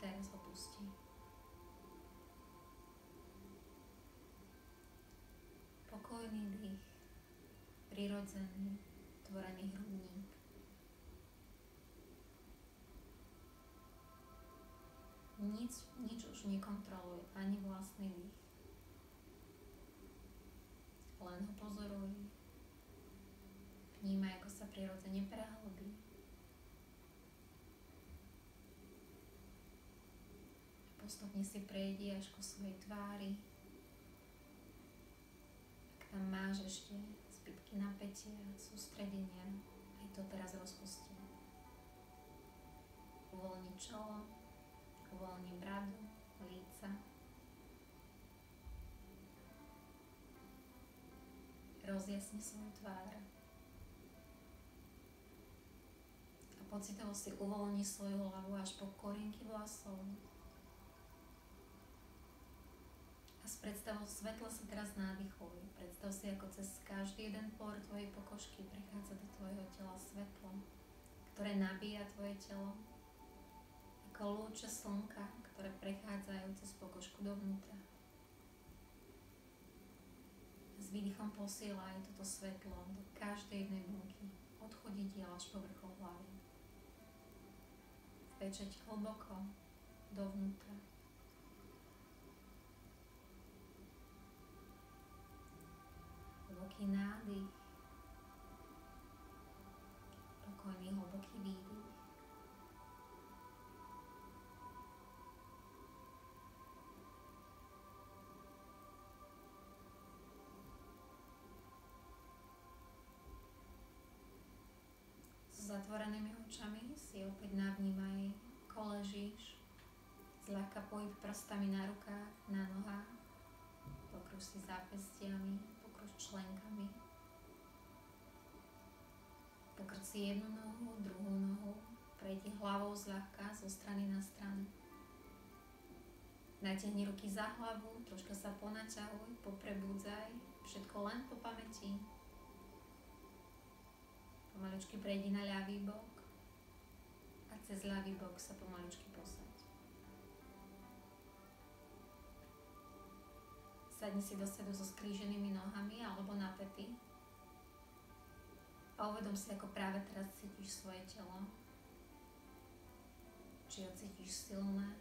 teraz ho pusti. Pokojný dých, prirodzený, tvorený hrudník. Nič už nekontroluj, ani vlastný dých. Len ho pozoruj. Vnímaj, ako sa prirodzene prehlbí. Postupne si prejdi až ku svojej tvári. Ak tam máš ešte zbytky napätia, sústredenia, aj to teraz rozpusti. Uvoľni čelo, uvoľni bradu, líca. Rozjasni svoju tvár. A pocitovo si uvoľni svoju hlavu až po korienky vlasov. A s predstavou svetla sa teraz nádychuj. Predstav si, ako cez každý jeden por tvojej pokožky prechádza do tvojho tela svetlo, ktoré nabíja tvoje telo. Ako lúče slnka, ktoré prechádzajú cez pokožku dovnútra. S výdychom posielaj toto svetlo do každej jednej bunky, od chodidiel až po vrchol hlavy. Vpečeť hlboko dovnútra. Hlboký nádych, pokojný hlboký výdych. S zatvorenými očami si opäť navnímaj, ako ležíš, zľahka pohyb prstami na rukách, na nohách, pokruž si zápestiami, pokruž členkami, pokruž si jednu nohu, druhú nohu, prejdi hlavou zľahka zo strany na stranu. Natiahni ruky za hlavu, troška sa ponaťahuj, poprebúdzaj, všetko len po pamäti. Pomaličky prejdi na ľavý bok a cez ľavý bok sa pomaličky posaď. Sadni si do sedu so skríženými nohami alebo na pety a uvedom si, ako práve teraz cítiš svoje telo. Či ho cítiš silné,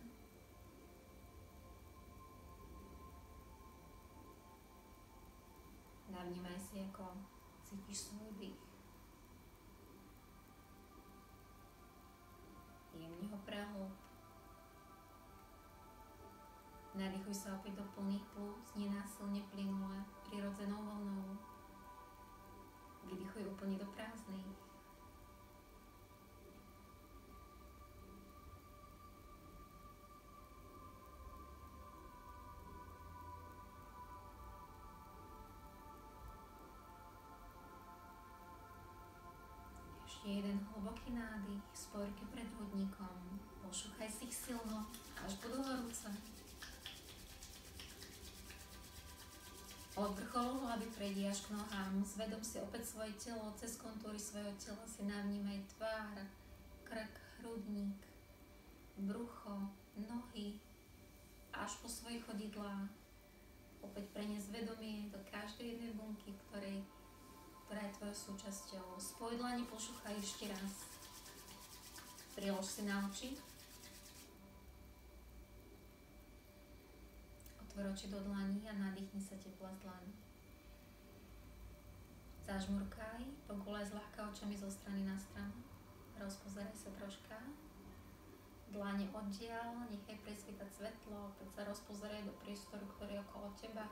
navnímaj si, ako cítiš svoj dých. Jemne ho prehlb. Nadýchuj sa opäť do plných plúc, nenásilne plynule, prirodzenou vlnou. Vydychuj úplne do prázdnych. Ešte jeden hlboký nádych, sporky pred hrudníkom. Pošúchaj si ich silno, až budú horúce. Od vrcholu hlavy prejdi až k nohám. Zvedom si opäť svoje telo, cez kontúry svojho tela si navnímaj tvár, krk, hrudník, brucho, nohy, až po svoje chodidlá. Opäť preniesť vedomie do každej jednej bunky, ktorá je tvojou súčasťou. Spoj dlani, pošúchaj ešte raz. Prilož si na oči. Otvor oči do dlaní a nadýchni sa teplá z dlaní. Zažmurkaj, pogúľaj zľahka očami zo strany na stranu. Rozpozeraj sa troška. Dlane oddiaľ, nechaj presvietať svetlo, opäť sa rozpozeraj do priestoru, ktorý je okolo teba.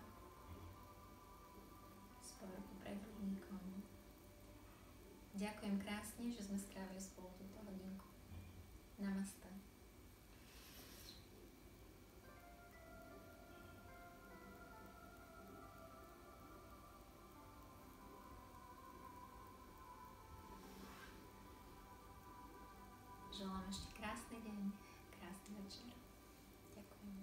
Ruky pred hrudníkom. Ďakujem krásne, že sme strávili spolu túto hodinku. Namaste. Želám ešte krásny deň, krásny večer. Ďakujem.